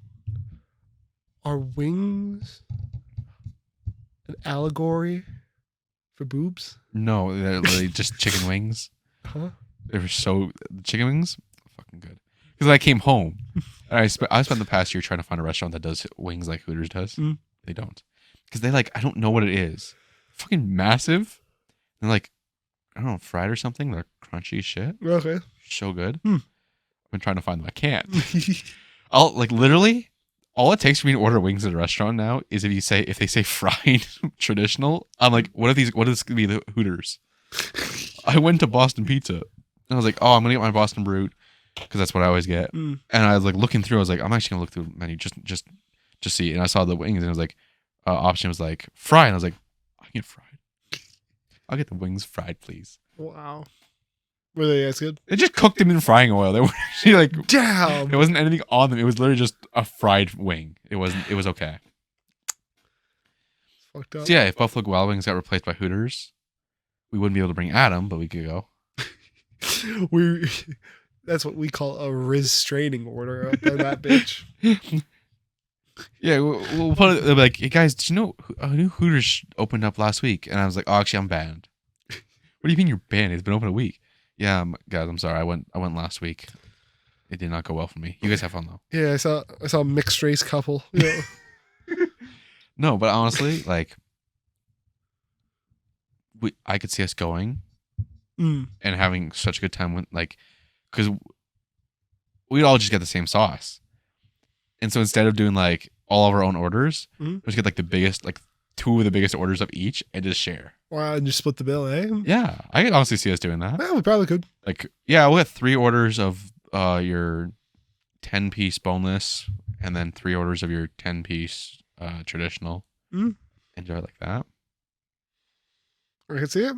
are wings an allegory for boobs? No, they're literally just chicken wings. Huh? They were so chicken wings, fucking good. Because I came home. And I spent the past year trying to find a restaurant that does wings like Hooters does. Mm. They don't. Because they I don't know what it is. Fucking massive. They're I don't know, fried or something. They're crunchy as shit. Okay. So good. Hmm. I've been trying to find them. I can't. I'll literally, all it takes for me to order wings at a restaurant now is if they say fried traditional, I'm like, what is this gonna be the Hooters? I went to Boston Pizza and I was like, oh, I'm gonna get my Boston Brute because that's what I always get. Mm. And I was looking through, I was like, I'm actually gonna look through the menu just see. And I saw the wings and it was option was fried. And I was like, I can get fried. I'll get the wings fried, please. Wow. Were they as good? They just cooked them in frying oil. They were actually damn. There wasn't anything on them. It was literally just a fried wing. It was okay. Fucked up. So yeah, if Buffalo Wild Wings got replaced by Hooters, we wouldn't be able to bring Adam, but we could go. That's what we call a restraining order up on that bitch. Yeah, we'll put it, they'll be like, hey guys, did you know a new Hooters opened up last week? And I was like, oh, actually, I'm banned. What do you mean you're banned? It's been open a week. Yeah, guys, I'm sorry. I went last week. It did not go well for me. You guys have fun though. Yeah, I saw a mixed race couple. Yeah. No, but honestly, I could see us going and having such a good time with because we'd all just get the same sauce. And so instead of doing all of our own orders, we just get the biggest, two of the biggest orders of each and just share. Wow, and just split the bill, eh? Yeah, I could honestly see us doing that. Yeah, we probably could. We'll get 3 orders of your 10-piece boneless and then 3 orders of your 10-piece traditional. Enjoy it like that. I can see it.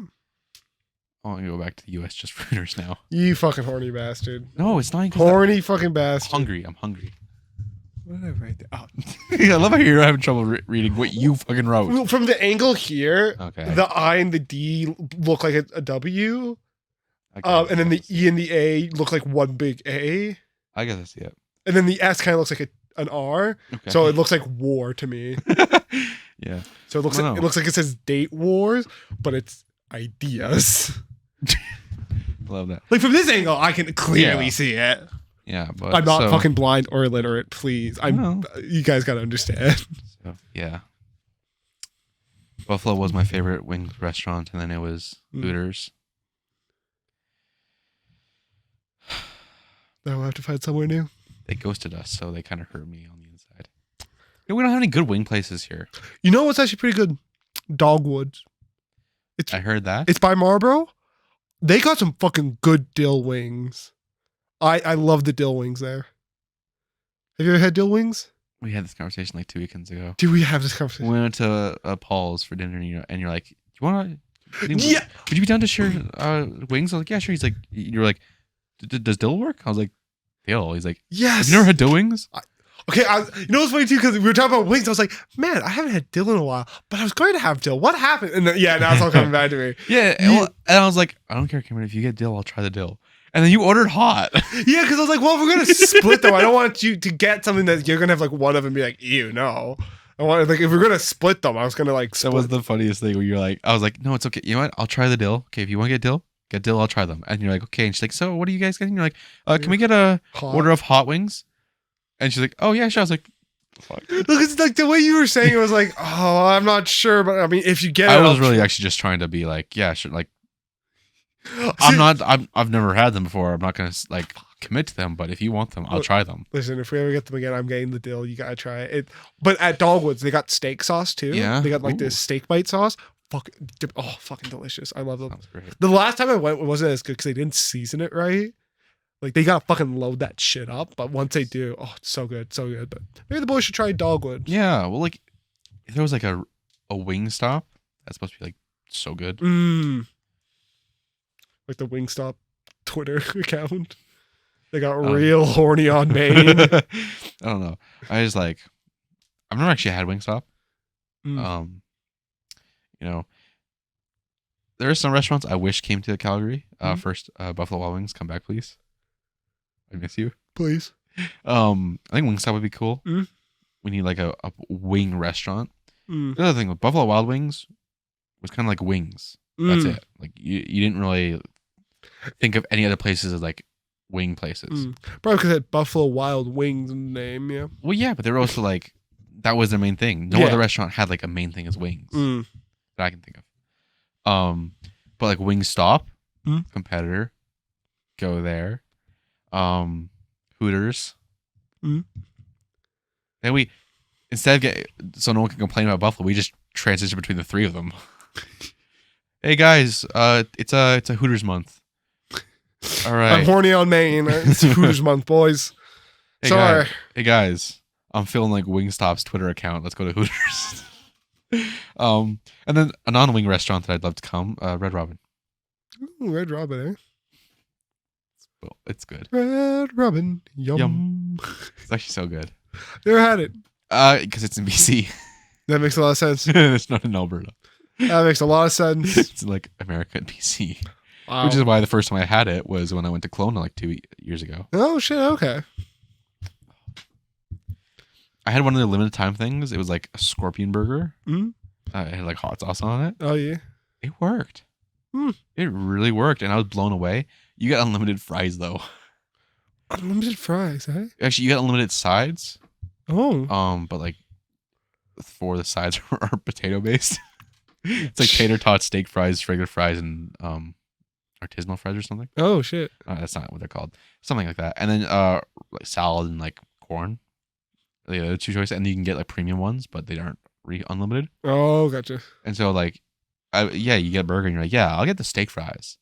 I want to go back to the U.S. just for Hooters now. You fucking horny bastard. No, it's not. Horny fucking bastard. I'm hungry. What did I write there? Oh. I love how you're having trouble reading what you fucking wrote. Well, from the angle here, Okay. the I and the D look like a W. Okay. And then the E and the A look like one big A. I guess I see it. And then the S kind of looks like an R. Okay. So it looks like war to me. Yeah. So it looks like it says date wars, but it's ideas. Love that. From this angle, I can clearly see it. Yeah, but I'm not fucking blind or illiterate, please. No. You guys gotta understand. So, yeah. Buffalo was my favorite wing restaurant, and then it was Hooters. Now we'll have to find somewhere new. They ghosted us, so they kind of hurt me on the inside. We don't have any good wing places here. You know what's actually pretty good? Dogwood. I heard that. It's by Marlboro. They got some fucking good dill wings. I love the dill wings there. Have you ever had dill wings? We had this conversation 2 weekends ago. Did we have this conversation? We went to Paul's for dinner, and you're like, "Do you want to? Yeah. Would you be down to share wings?" I was like, "Yeah, sure." He's like, "You're like, does dill work?" I was like, "Dill." He's like, yes. "Have you never had dill wings?" Okay, you know what's funny too? Because we were talking about wings. I was like, man, I haven't had dill in a while, but I was going to have dill. What happened? And then, now it's all coming back to me. Yeah, and I was like, I don't care, Cameron. If you get dill, I'll try the dill. And then you ordered hot. Yeah, because I was like, well, if we're gonna split them, I don't want you to get something that you're gonna have one of them be like, ew, no. I want if we're gonna split them, I was gonna split. That was the funniest thing where you're like, I was like, no, it's okay. You know what? I'll try the dill. Okay, if you want to get dill, I'll try them. And you're like, okay. And she's like, so what are you guys getting? You're like, can we get a order of hot wings? And she's like, oh yeah, sure. I was like, fuck. Look, it's the way you were saying it was like, oh, I'm not sure, but I mean, if you get it, I was really actually just trying to be like, yeah, sure, I've never had them before. I'm not gonna commit to them, but if you want them, I'll try them. Listen, if we ever get them again, I'm getting the dill. You gotta try it. But at Dogwoods, they got steak sauce too. Yeah, they got this steak bite sauce. Fucking delicious. I love them. Sounds great. The last time I went, it wasn't as good because they didn't season it right. They gotta fucking load that shit up. But once they do, it's so good, so good. But maybe the boys should try Dogwood. Yeah, well, if there was a wing stop, that's supposed to be so good. Like the Wingstop Twitter account. They got real horny on Maine. I don't know. I just I've never actually had Wingstop. There are some restaurants I wish came to Calgary. First, Buffalo Wild Wings, come back, please. I miss you. Please. I think Wingstop would be cool. We need a wing restaurant. The other thing with Buffalo Wild Wings was kind of like wings. That's it. You didn't really think of any other places as wing places. Probably because it had Buffalo Wild Wings in the name, yeah. Well, yeah, but they were also like, that was their main thing. No Yeah. other restaurant had like a main thing as wings that I can think of. But like Wingstop, competitor, go there. Hooters. Then we, instead of so no one can complain about Buffalo, we just transition between the three of them. Hey guys, it's a Hooters month. All right. I'm horny on Maine. It's Hooters month, boys. Sorry. Hey guys, I'm feeling like Wingstop's Twitter account. Let's go to Hooters. And then a non-wing restaurant that I'd love to come, Red Robin. Ooh, Red Robin, eh? Well, it's good. Red Robin, yum. It's actually so good. Never had it. Because it's in BC. That makes a lot of sense. It's not in Alberta. That makes a lot of sense. It's like America and BC. Wow. Which is why the first time I had it was when I went to Kelowna like 2 years ago. Oh shit! Okay. I had one of their limited time things. It was like a scorpion burger. Mm. It had like hot sauce on it. Oh yeah. It worked. Mm. It really worked, and I was blown away. You get unlimited fries though. Unlimited fries, eh? Actually, you get unlimited sides. Oh. But like 4 of the sides are potato based. It's like tater tot, steak fries, regular fries, and artisanal fries or something. Oh shit. That's not what they're called. Something like that. And then like salad and like corn. The other 2 choices, and you can get like premium ones, but they aren't unlimited. Oh, gotcha. And so like, you get a burger, and you're like, yeah, I'll get the steak fries,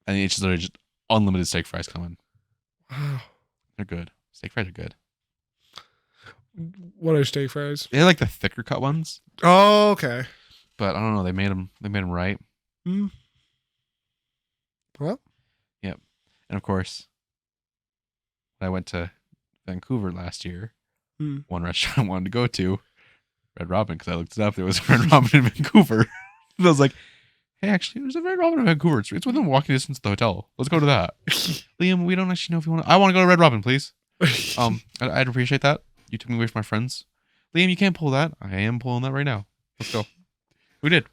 and it's just literally just unlimited steak fries coming. Wow. They're good. Steak fries are good. What are steak fries? They're like the thicker cut ones. Oh, okay. But I don't know. They made them right. Well. Yep. And of course, when I went to Vancouver last year, one restaurant I wanted to go to, Red Robin, because I looked it up. There was a Red Robin in Vancouver. And I was like, hey, actually, there's a Red Robin in Vancouver. It's within walking distance of the hotel. Let's go to that. Liam, we don't actually know if you want to. I want to go to Red Robin, please. I'd appreciate that. You took me away from my friends. Liam, you can't pull that. I am pulling that right now. Let's go. We did.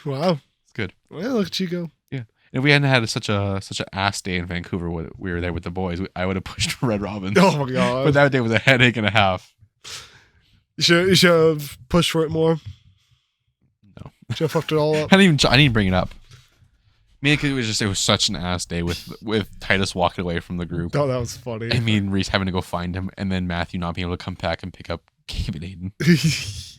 Wow. It's good. Well, look at you go. Yeah. If we hadn't had such an ass day in Vancouver when we were there with the boys, I would have pushed for Red Robin. Oh my god. But that day was a headache and a half. You should have pushed for it more. No. Should have fucked it all up. I didn't even bring it up. Me, because it was such an ass day with Titus walking away from the group. Oh, that was funny. And me and Reese having to go find him, and then Matthew not being able to come back and pick up Gabe and Aiden.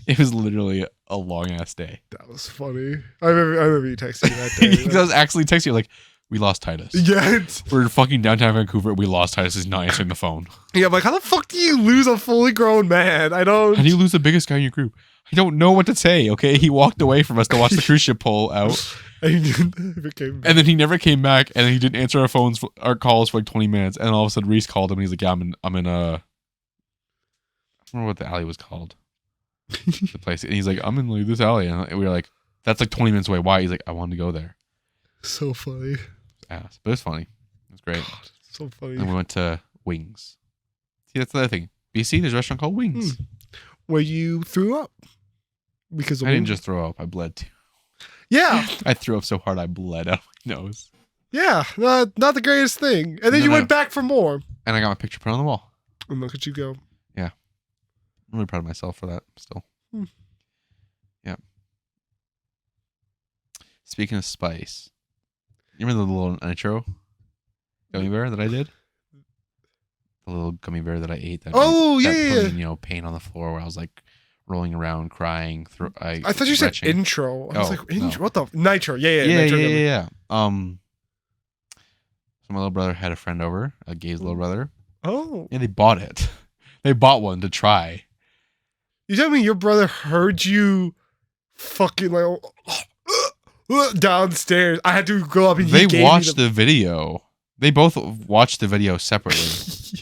It was literally a long ass day. That was funny. I remember you texting me that day. Because I was actually texting you like, we lost Titus. Yeah. We're in fucking downtown Vancouver. We lost Titus. He's not answering the phone. Yeah, I'm like, how the fuck do you lose a fully grown man? I don't. How do you lose the biggest guy in your group? I don't know what to say. Okay, he walked away from us to watch the cruise ship pull out, and then he never came back, and then he didn't answer our calls for like 20 minutes, and all of a sudden Reese called him, and he's like, "Yeah, I'm in I don't remember what the alley was called, the place," and he's like, "I'm in like this alley," and we were like, "That's like 20 minutes away. Why?" He's like, "I wanted to go there." So funny. Ass, but it was funny. It was great. God, so funny. And we went to Wings. See, that's the other thing. BC, there's a restaurant called Wings. Where you threw up. Because I didn't just throw up. I bled too. Yeah. I threw up so hard I bled out my nose. Yeah. Not the greatest thing. And then you went back for more. And I got my picture put on the wall. And look at you go. Yeah. I'm really proud of myself for that still. Yeah. Speaking of spice, you remember the little nitro gummy bear that I did? The little gummy bear that I ate. That put me, pain on the floor where I was like rolling around, crying. I thought you said intro. I was like, intro? No. What the? Nitro. Yeah. Nitro Yeah. So my little brother had a friend over, a gay's little brother. Oh. Yeah, they bought it. They bought one to try. You tell me your brother heard you fucking like downstairs. I had to go up and they watched the video. They both watched the video separately.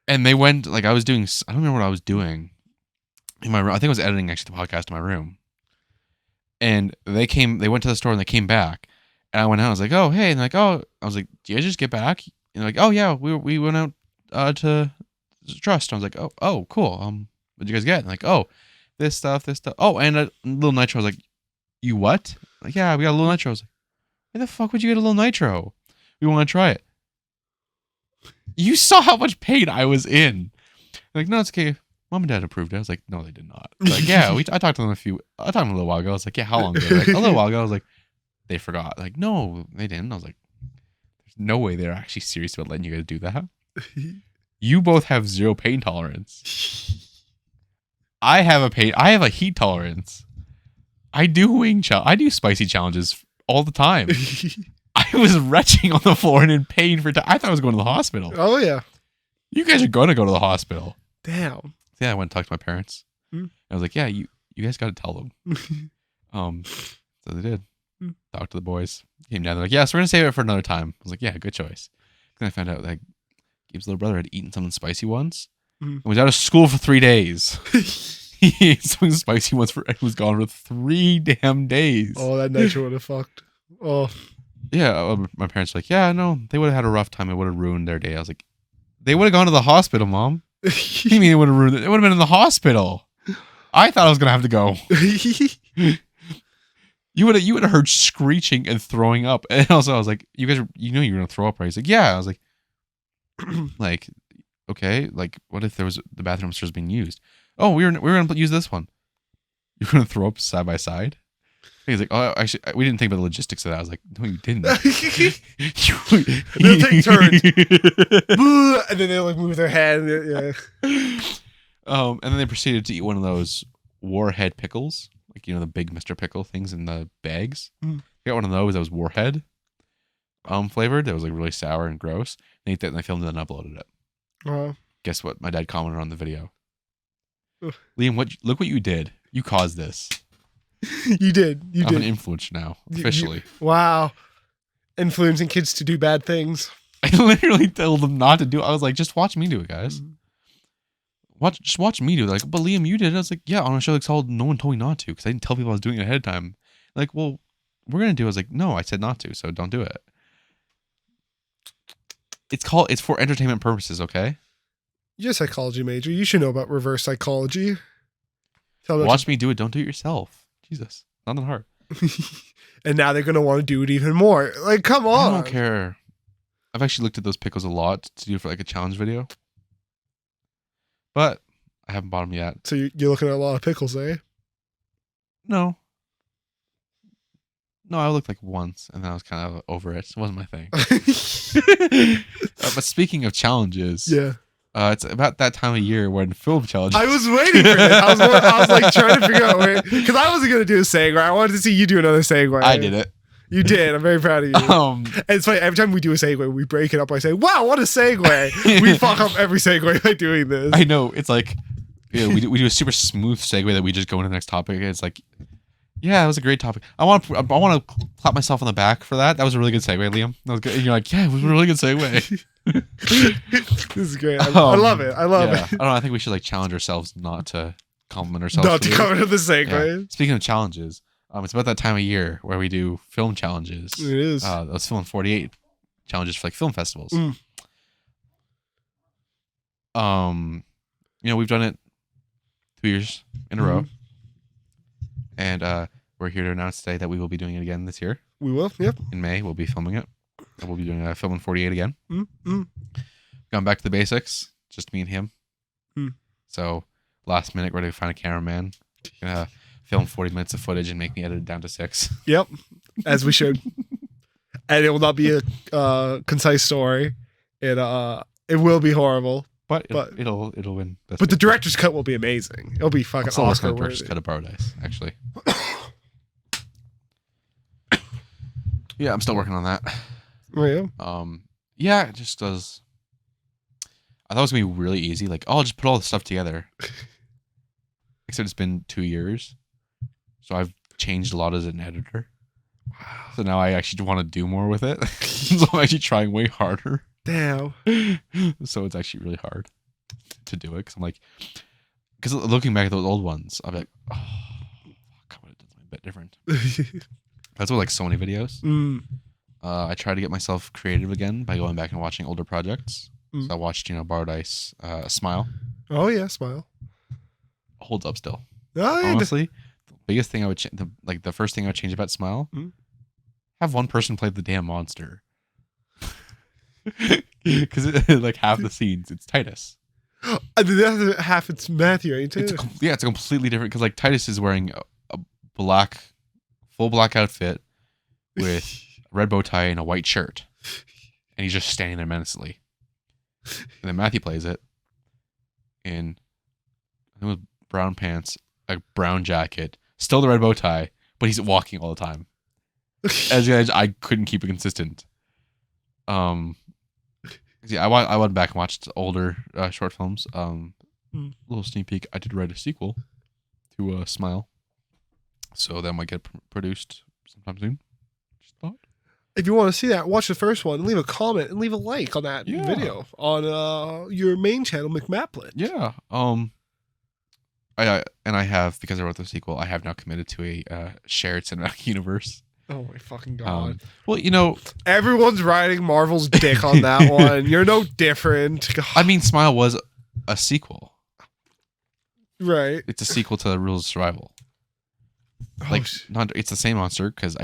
And they went, like, I don't remember what I was doing in my room. I think I was editing actually the podcast in my room. And they went to the store and they came back. And I went out, I was like, oh, hey. And they're like, oh, I was like, do you guys just get back? And they're like, oh, yeah, we went out to Trust. I was like, oh, cool. What'd you guys get? And like, oh, this stuff. Oh, and a little nitro. I was like, you what? Like, yeah, we got a little nitro. I was like, why the fuck would you get a little nitro? We want to try it. You saw how much pain I was in. Like, no, it's okay. Mom and Dad approved it. I was like, no, they did not. Like, yeah, I talked to them I talked to them a little while ago. I was like, yeah, how long ago? Like, a little while ago. I was like, they forgot. Like, no, they didn't. I was like, there's no way they're actually serious about letting you guys do that. You both have zero pain tolerance. I have a heat tolerance. I do spicy challenges all the time. I was retching on the floor and in pain for time. I thought I was going to the hospital. Oh yeah. You guys are going to go to the hospital. Damn. Yeah, I went and talked to my parents. Mm. I was like, yeah, you guys got to tell them. So they did. Talked to the boys. Came down. They're like, yeah, so we're going to save it for another time. I was like, yeah, good choice. Then I found out like Gabe's little brother had eaten something spicy once. And was out of school for 3 days. He ate something spicy once and was gone for 3 damn days. Oh, that night you would have fucked. Oh. Yeah, my parents were like, yeah, no, they would have had a rough time. It would have ruined their day. I was like, they would have gone to the hospital, Mom. You mean it would have ruined it? It would have been in the hospital. I thought I was gonna have to go. You would have heard screeching and throwing up. And also I was like, you know you were gonna throw up, right? He's like, yeah. I was like, like, okay, like what if there was the bathroom upstairs being used? Oh, we were gonna use this one. You're gonna throw up side by side? He's like, oh, actually, we didn't think about the logistics of that. I was like, no, you didn't. They'll take turns. And then they like move their head. Yeah. And then they proceeded to eat one of those Warhead pickles, like the big Mr. Pickle things in the bags. They got one of those that was Warhead flavored. That was like really sour and gross. They ate that and they filmed it and uploaded it. Guess what? My dad commented on the video. Liam, look what you did. You caused this. You did. I'm an influencer now, officially. Wow. Influencing kids to do bad things. I literally told them not to do it. I was like, just watch me do it, guys. Just watch me do it. Like, but Liam, you did it. I was like, yeah, on a show like Solid, no one told me not to because I didn't tell people I was doing it ahead of time. Like, well, we're going to do it. I was like, no, I said not to, so don't do it. It's for entertainment purposes, okay? You're a psychology major. You should know about reverse psychology. Watch me do it. Don't do it yourself. Jesus, not that hard. And now they're going to want to do it even more. Like, come on. I don't care. I've actually looked at those pickles a lot to do for like a challenge video. But I haven't bought them yet. So you're looking at a lot of pickles, eh? No, I looked like once and then I was kind of over it. It wasn't my thing. But speaking of challenges. Yeah. It's about that time of year when film challenges. I was waiting for it. I was like trying to figure out where, because I wasn't gonna do a segue. I wanted to see you do another segue. I did it. You did. I'm very proud of you. And it's funny. Every time we do a segue, we break it up by saying, "Wow, what a segue!" We fuck up every segue by doing this. I know. It's like, we do a super smooth segue that we just go into the next topic. It's like, yeah, that was a great topic. I want to clap myself on the back for that. That was a really good segue, Liam. That was good. And you're like, yeah, it was a really good segue. This is great. I love it. I love it. I don't know. I think we should like challenge ourselves not to compliment ourselves. Not to comment on the segue. Yeah. Speaking of challenges, it's about that time of year where we do film challenges. It is. Those Film 48 challenges for like film festivals. We've done it 2 years in a row, and we're here to announce today that we will be doing it again this year. We will. Yep. In May, we'll be filming it. And we'll be doing a Film 48 again. Going back to the basics, just me and him. So last minute, we're going to find a cameraman. Gonna film 40 minutes of footage and make me edit it down to 6. Yep, as we should. And it will not be a concise story. It will be horrible. But it'll win. But the director's cut will be amazing. It'll be fucking Oscar worthy. Director's cut of Paradise, actually. Yeah, I'm still working on that. Oh, yeah. Yeah, it just does. I thought it was gonna be really easy. Like, I'll just put all the stuff together. Except it's been 2 years, so I've changed a lot as an editor. Wow. So now I actually want to do more with it. So I'm actually trying way harder. Damn. So it's actually really hard to do it because looking back at those old ones, I'm like, oh, fuck, I would have done something a bit different. That's what like Sony videos. I try to get myself creative again by going back and watching older projects. So I watched, Paradise, Smile. Oh yeah, Smile. Holds up still. Oh, yeah. Honestly, the biggest thing I would the first thing I would change about Smile, have one person play the damn monster. Because like half the scenes, it's Titus. And then the other half, it's Matthew, ain't it? It's a completely different. Because like Titus is wearing a full black outfit with a red bow tie and a white shirt, and he's just standing there menacingly. And then Matthew plays it in with brown pants, a brown jacket, still the red bow tie, but he's walking all the time. As you guys, I couldn't keep it consistent. Yeah, I went back and watched older short films. Little sneak peek. I did write a sequel to Smile, so that might get produced sometime soon. Just thought. If you want to see that, watch the first one, leave a comment, and leave a like on that video on your main channel, McMaplet. Yeah. I have, because I wrote the sequel, I have now committed to a shared cinematic universe. Oh my fucking god! Well, you know, everyone's riding Marvel's dick on that one. You're no different. God. I mean, Smile was a sequel, right? It's a sequel to Rules of Survival. Like, it's the same monster because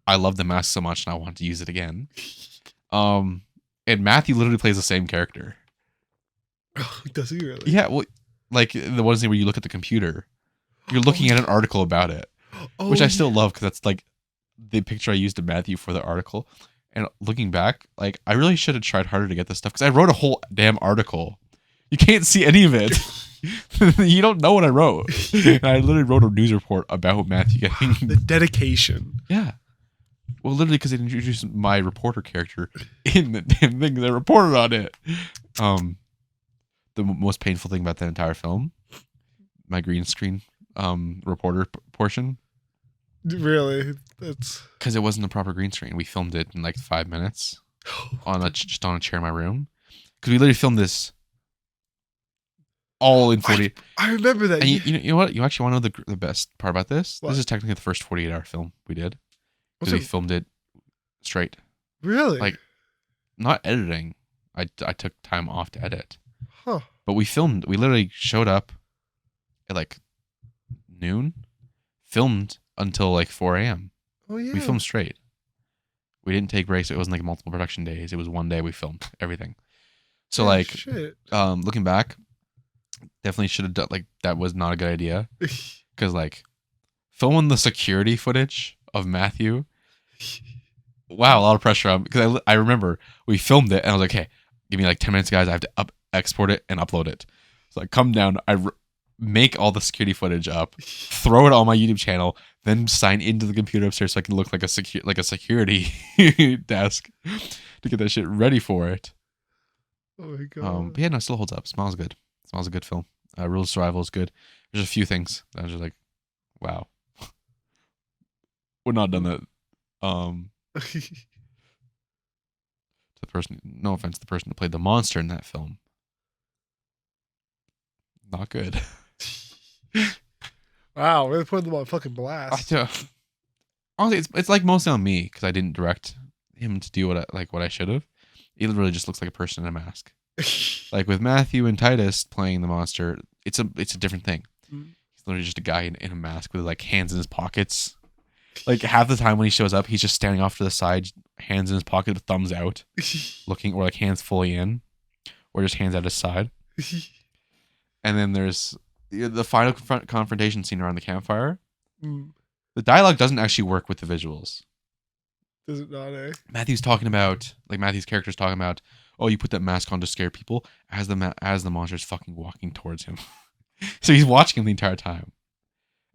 I love the mask so much and I want to use it again. And Matthew literally plays the same character. Does he really? Yeah. Well, like the one scene where you look at the computer, you're looking at an article about it, which I still love because that's like the picture I used of Matthew for the article. And looking back, like I really should have tried harder to get this stuff because I wrote a whole damn article. You can't see any of it. You don't know what I wrote. And I literally wrote a news report about Matthew getting the dedication. Yeah. Well, literally because it introduced my reporter character in the damn thing that reported on it. The most painful thing about that entire film, my green screen reporter portion. Really? That's because it wasn't a proper green screen. We filmed it in like 5 minutes just on a chair in my room. Because we literally filmed this all in 40. I remember that. And you know what? You actually want to know the best part about this? What? This is technically the first 48-hour film we did. Because we filmed it straight. Really? Like, not editing. I took time off to edit. Huh. But we literally showed up at like noon, filmed until like 4 a.m. Oh yeah. We filmed straight. We didn't take breaks. It wasn't like multiple production days. It was one day we filmed everything. So shit. Looking back, definitely should have done, like, that was not a good idea. Because like filming the security footage of Matthew, wow, a lot of pressure on, because I remember we filmed it and I was like, hey, give me like 10 minutes, guys. I have to export it and upload it. So I come down, make all the security footage up, throw it on my YouTube channel, then sign into the computer upstairs so I can look like a security desk to get that shit ready for it. Oh my god. But yeah, no, it still holds up. Smile's good. Smile's a good film. Rules of Survival is good. There's a few things that I was just like, wow. Would not have done that. To the person, no offense, the person who played the monster in that film. Not good. Wow, really putting them on fucking blast. Honestly, it's like mostly on me because I didn't direct him to do what I should have. It really just looks like a person in a mask. Like with Matthew and Titus playing the monster, it's a different thing. He's literally just a guy in a mask with like hands in his pockets. Like half the time when he shows up, he's just standing off to the side, hands in his pocket, thumbs out, looking, or like hands fully in, or just hands out his side. And then there's the final confrontation scene around the campfire. The dialogue doesn't actually work with the visuals. Does it not, eh? Matthew's character's talking about, oh, you put that mask on to scare people as the monster's fucking walking towards him. So he's watching him the entire time.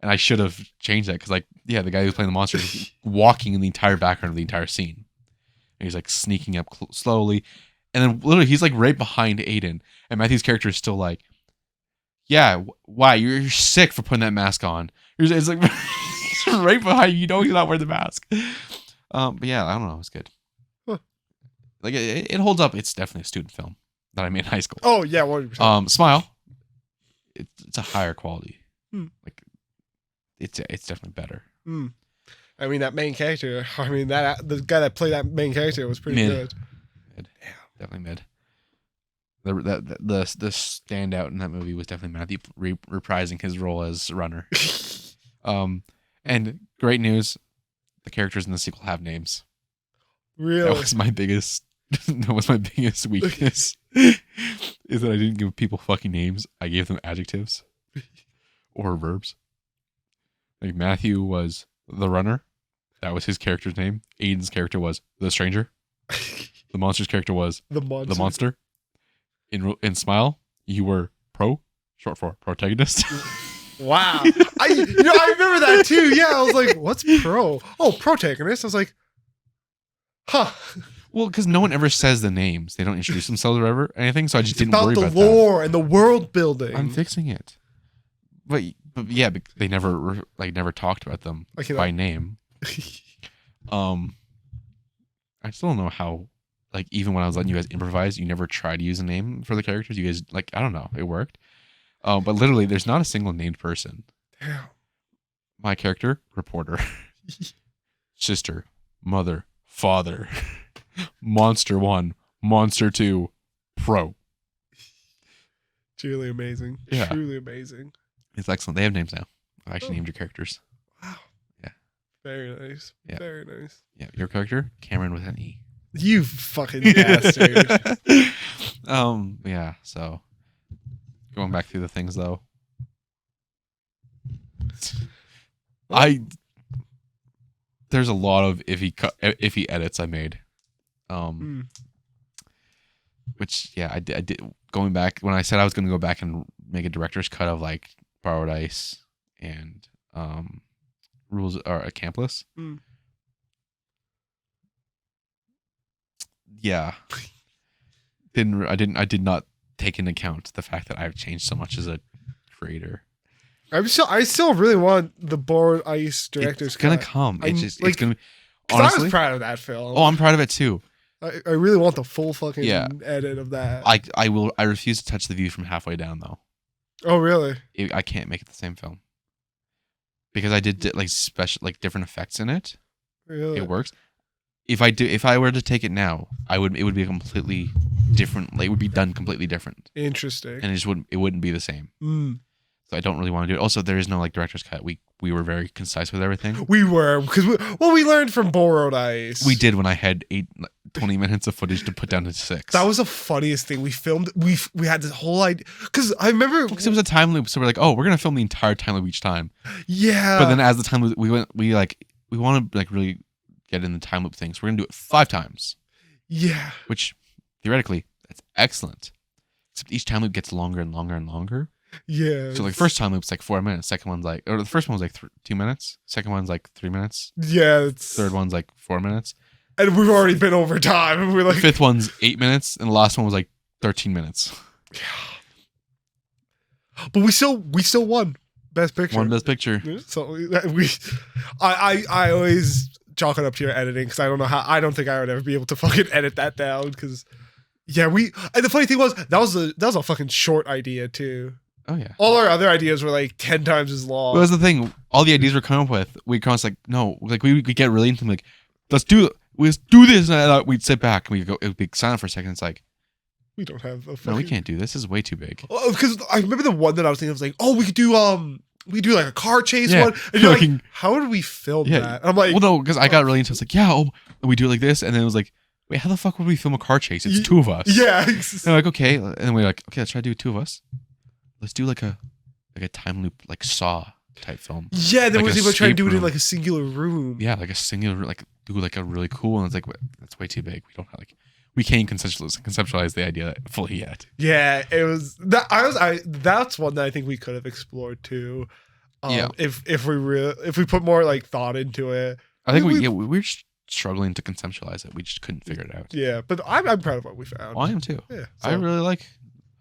And I should have changed that because, like, yeah, the guy who's playing the monster is walking in the entire background of the entire scene. And he's like sneaking up slowly. And then literally he's like right behind Aiden. And Matthew's character is still like, yeah, why? You're sick for putting that mask on. It's like right behind you. You know he's not wearing the mask. But yeah, I don't know. It's good. Huh. Like it holds up. It's definitely a student film that I made in high school. Oh yeah, 100%. Smile. It's a higher quality. Like it's definitely better. I mean that main character. I mean the guy that played that main character was pretty good. Mid. Definitely mid. The standout in that movie was definitely Matthew reprising his role as runner. And great news, the characters in the sequel have names. Really? That was my biggest That was my biggest weakness. Is that I didn't give people fucking names. I gave them adjectives or verbs. Like Matthew was the runner. That was his character's name. Aiden's character was the stranger. The monster's character was The monster. the monster. In Smile, you were Pro, short for protagonist. Wow. I remember that too. Yeah, I was like, what's pro? Oh, protagonist. I was like, huh. Well, because no one ever says the names. They don't introduce themselves or anything, so I just It's didn't about worry the about that. lore and the world building. I'm fixing it. But yeah, they never talked about them by name. I still don't know how. Like, even when I was letting you guys improvise, you never tried to use a name for the characters. You guys, like, I don't know, it worked. But literally, there's not a single named person. Damn. My character, reporter, sister, mother, father, monster 1, monster 2, pro. Truly amazing. Yeah. Truly amazing. It's excellent. They have names now. I've actually named your characters. Wow. Yeah. Very nice. Yeah. Very nice. Yeah, your character, Cameron with an E. You fucking bastard. Yeah, so going back through the things though. There's a lot of iffy edits I made. Which yeah, I did going back when I said I was going to go back and make a director's cut of like Borrowed Ice and Rules or Accomplice. Yeah. I did not take into account the fact that I've changed so much as a creator. I still really want the Borrowed Ice director's It's gonna cut. come. It's like, gonna be 'Cause honestly. I was proud of that film. Oh, I'm proud of it too. I really want the full fucking Yeah. edit of that. I refuse to touch the view from halfway down though. Oh really? I can't make it the same film. Because I did like special like different effects in it. Really? It works. If I were to take it now, it would be a completely different, like it would be done completely different. Interesting. And it wouldn't be the same. So I don't really want to do it. Also, there is no like director's cut. We were very concise with everything. We were because we learned from Borrowed Ice. We did when I had 20 minutes of footage to put down to 6. That was the funniest thing. We filmed. We had this whole idea because I remember because it was a time loop. So we're like, oh, we're gonna film the entire time loop each time. Yeah. But then as the time loop, we want to like really get in the time loop thing. So we're gonna do it 5 times. Yeah. Which theoretically that's excellent. Except each time loop gets longer and longer and longer. Yeah. So like first time loop's like 4 minutes. Second one's like, or the first one was like 2 minutes. Second one's like 3 minutes. Yeah. Third one's like 4 minutes. And we've already been over time. And we're like, The fifth one's 8 minutes, and the last one was like 13 minutes. But we still won Best Picture. One Best Picture. So I always chalk it up to your editing because I don't think I would ever be able to fucking edit that down because and the funny thing was that was a fucking short idea too. Oh yeah. All our other ideas were like 10 times as long. That was the thing. All the ideas we're coming up with, we kind of like no, like we get really into them, like let's do this, and we'd sit back and we go. It would be silent for a second. It's like we don't have a no, we can't do this. This is way too big. Because I remember the one that I was thinking, I was like, oh, we could do like a car chase one. And you're like, how do we film that? And I'm like, well, no, because I got really into it. It's like, yeah, we do it like this, and then it was like, wait, how the fuck would we film a car chase? It's 2 of us. Yeah. And I'm like, okay, and we're like, okay, let's try to do 2 of us. Let's do like a time loop, like Saw type film. Yeah, then like we're even trying to do it in room. like a singular room. Yeah, like a singular, like do like a really cool, and it's like that's way too big. We don't have like. We can't conceptualize the idea fully yet. Yeah, it was that that's one that I think we could have explored too. If we put more like thought into it. I think we're just struggling to conceptualize it. We just couldn't figure it out. Yeah, but I'm proud of what we found. Well, I am too. Yeah, I really like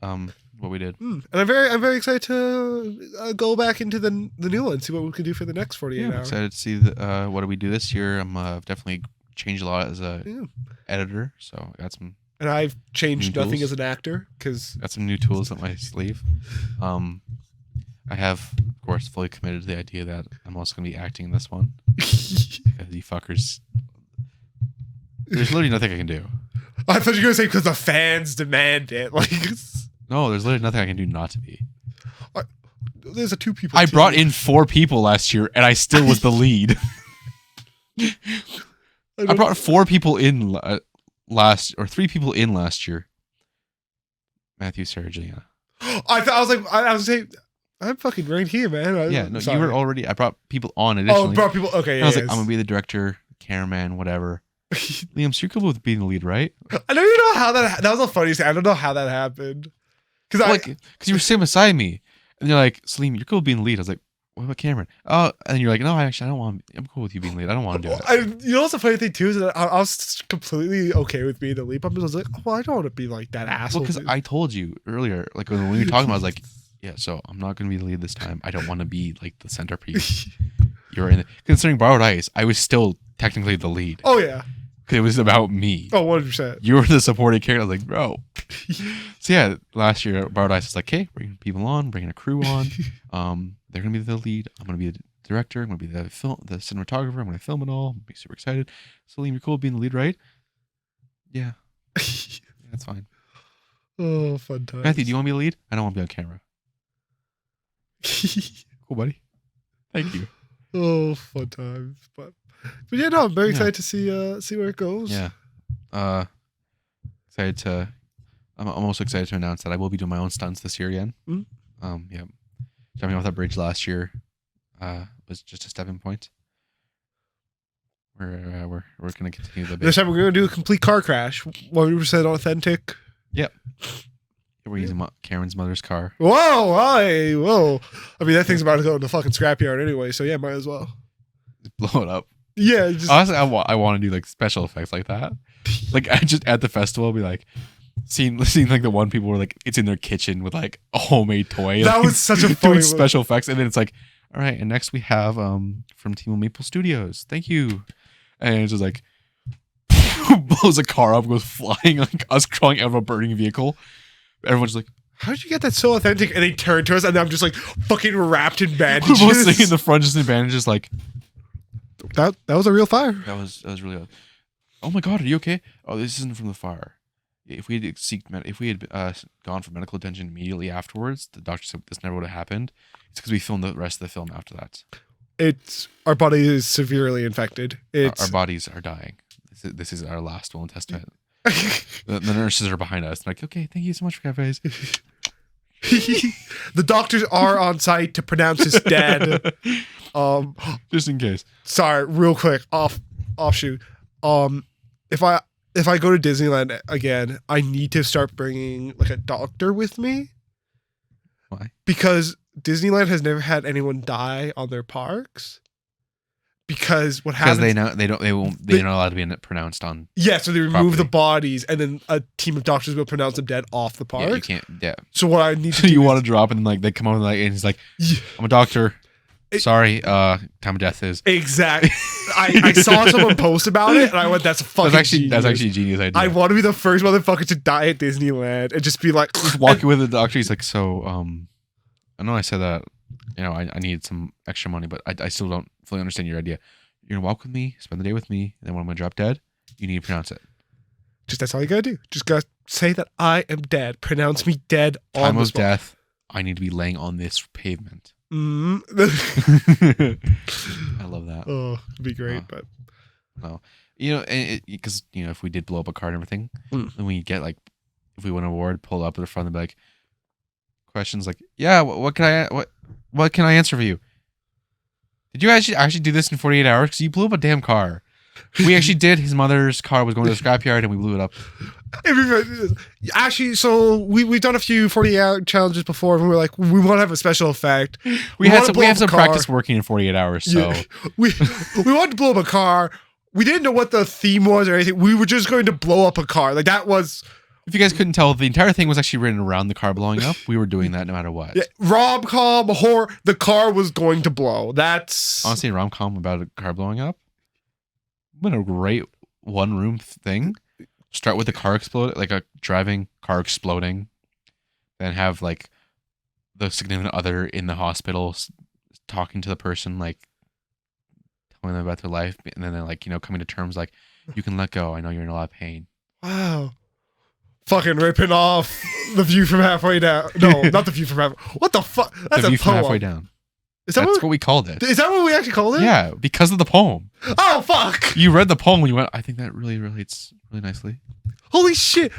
what we did. And I'm very excited to go back into the new one, see what we can do for the next 48 hours. I'm excited to see what do we do this year. I'm definitely changed a lot as a editor, so I got some. And I've changed nothing tools. as an actor because Got some new tools up my sleeve. I have, of course, fully committed to the idea that I'm also going to be acting in this one. Because you fuckers, there's literally nothing I can do. I thought you were going to say because the fans demand it. Like, No, there's literally nothing I can do not to be. There's a 2 people. I brought in 4 people last year, and I still was the lead. I brought 4 people in three people in last year. Matthew, Sarah, Juliana. I was saying, I'm fucking right here, man. Yeah, no, sorry. you were already. I brought people on additionally. Oh, brought people. Okay, And I was like, I'm gonna be the director, cameraman, whatever. Liam, so you're cool with being the lead, right? I don't even know how that was the funniest thing. I don't know how that happened. Because you were sitting beside me, and you're like, Salim, you're cool with being the lead. I was like, what about Cameron? Oh, and you're like, no, I don't want. I'm cool with you being lead. I don't want to do it. You know what's the funny thing too is that I was completely okay with being the lead. But I was like, well, I don't want to be like that asshole. Well, because I told you earlier, like when we were talking about, I was like, yeah, so I'm not gonna be the lead this time. I don't want to be like the centerpiece. You're in. Considering Borrowed Ice, I was still technically the lead. Oh yeah. It was about me. Oh, 100%. You were the supporting character. I was like, bro. So yeah, last year Borrowed Ice was like, hey, bringing people on, bringing a crew on. They're gonna be the lead. I'm gonna be the director. I'm gonna be the cinematographer. I'm gonna film it all. I'm gonna be super excited. So Liam, you're cool with being the lead, right? Yeah. That's fine. Oh, fun times. Matthew, do you want to be the lead? I don't want to be on camera. Cool, buddy. Thank you. Oh, fun times. But yeah, no, I'm very excited to see where it goes. Yeah. Excited to. I'm also excited to announce that I will be doing my own stunts this year again. Mm-hmm. Yeah. Jumping off that bridge last year was just a stepping point. We're gonna continue the. This time we're gonna do a complete car crash. 100% authentic. Yep. We're using Karen's mother's car. Whoa! Hi! Whoa! I mean, that thing's about to go in the fucking scrapyard anyway, so yeah, might as well. Just blow it up. Yeah. Just... Honestly, I want to do like special effects like that. Like I just at the festival, be like. Seeing like the one people were like it's in their kitchen with like a homemade toy. That like, was such a funny doing special effects, and then it's like, all right, and next we have from Team Maple Studios. Thank you, and it's just like blows a car up, goes flying like us crawling out of a burning vehicle. Everyone's like, how did you get that so authentic? And they turn to us, and I'm just like fucking wrapped in bandages. we're both sitting in the front just in bandages, like that was a real fire. That was really. Oh my god, are you okay? Oh, this isn't from the fire. If we had gone for medical attention immediately afterwards, the doctor said this never would have happened. It's because we filmed the rest of the film after that. Our body is severely infected. Our bodies are dying. This is our last will and testament. the nurses are behind us. They're like, okay, thank you so much, guys. The doctors are on site to pronounce us dead. Just in case. Sorry, real quick, offshoot. If I go to Disneyland again, I need to start bringing like a doctor with me. Why? Because Disneyland has never had anyone die on their parks. Because what happens? Because they're not allowed to be pronounced on. Yeah, so they remove property. the bodies, and then a team of doctors will pronounce them dead off the park. Yeah, you can't. Yeah. So what I need to So do you is, want to drop, and like they come on, like, and he's like, "I'm a doctor. Sorry, time of death is." Exactly. I saw someone post about it, and I went, "That's fucking that's genius. actually a genius idea. I want to be the first motherfucker to die at Disneyland and just be like, just walking with the doctor. He's like, so, I know I said that, I need some extra money, but I still don't fully understand your idea. You're gonna walk with me, spend the day with me, and then when I'm gonna drop dead, you need to pronounce it. Just that's all you gotta do. Just gotta say that I am dead. Pronounce me dead. Time of death. I need to be laying on this pavement. Mm. I love that. Oh, it'd be great, but no, because if we did blow up a car and everything, then we get like, if we win an award, pull up at the front and be like, questions like, yeah, what can I answer for you? Did you actually do this in 48 hours? Because you blew up a damn car. We actually did. His mother's car was going to the scrapyard and we blew it up. Actually, so we've done a few 48-hour challenges before, and we were like, we want to have a special effect. We have some practice working in 48 hours. So we wanted to blow up a car. We didn't know what the theme was or anything. We were just going to blow up a car. Like that was. If you guys couldn't tell, the entire thing was actually written around the car blowing up. We were doing that no matter what. Yeah, rom-com, horror, the car was going to blow. That's honestly a rom-com about a car blowing up. What a great one-room thing. Start with the car explode, like a driving car exploding, then have like the significant other in the hospital talking to the person, like telling them about their life, and then like coming to terms like, you can let go. I know you're in a lot of pain. Wow. Fucking ripping off The View from Halfway Down. No, not The View from Halfway. What the fuck? That's The View a from poem. Halfway Down. Is that That's what we called it. Is that what we actually called it? Yeah, because of the poem. Oh fuck! You read the poem and you went, I think that really relates really nicely. Holy shit!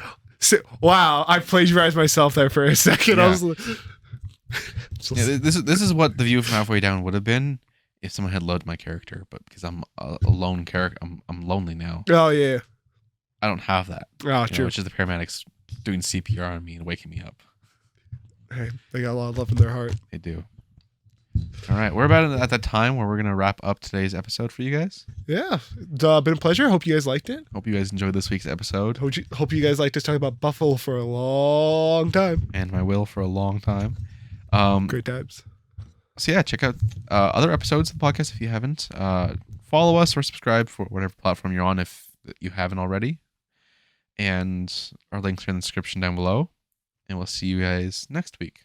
Wow, I plagiarized myself there for a second. Yeah. I was like, Yeah, this is what the view from halfway down would have been if someone had loaded my character, but because I'm a lone character, I'm lonely now. oh yeah. I don't have that. Oh, You true. know, it's just the paramedics doing CPR on me and waking me up. Hey, they got a lot of love in their heart. They do. All right, we're about at that time where we're gonna wrap up today's episode for you guys. Yeah, it's been a pleasure. Hope you guys liked it. Hope you guys enjoyed this week's episode Hope you guys liked us talking about Buffalo for a long time. and my will for a long time. Great times. So yeah, check out other episodes of the podcast if you haven't. Follow us or subscribe for whatever platform you're on if you haven't already. And our links are in the description down below. And we'll see you guys next week.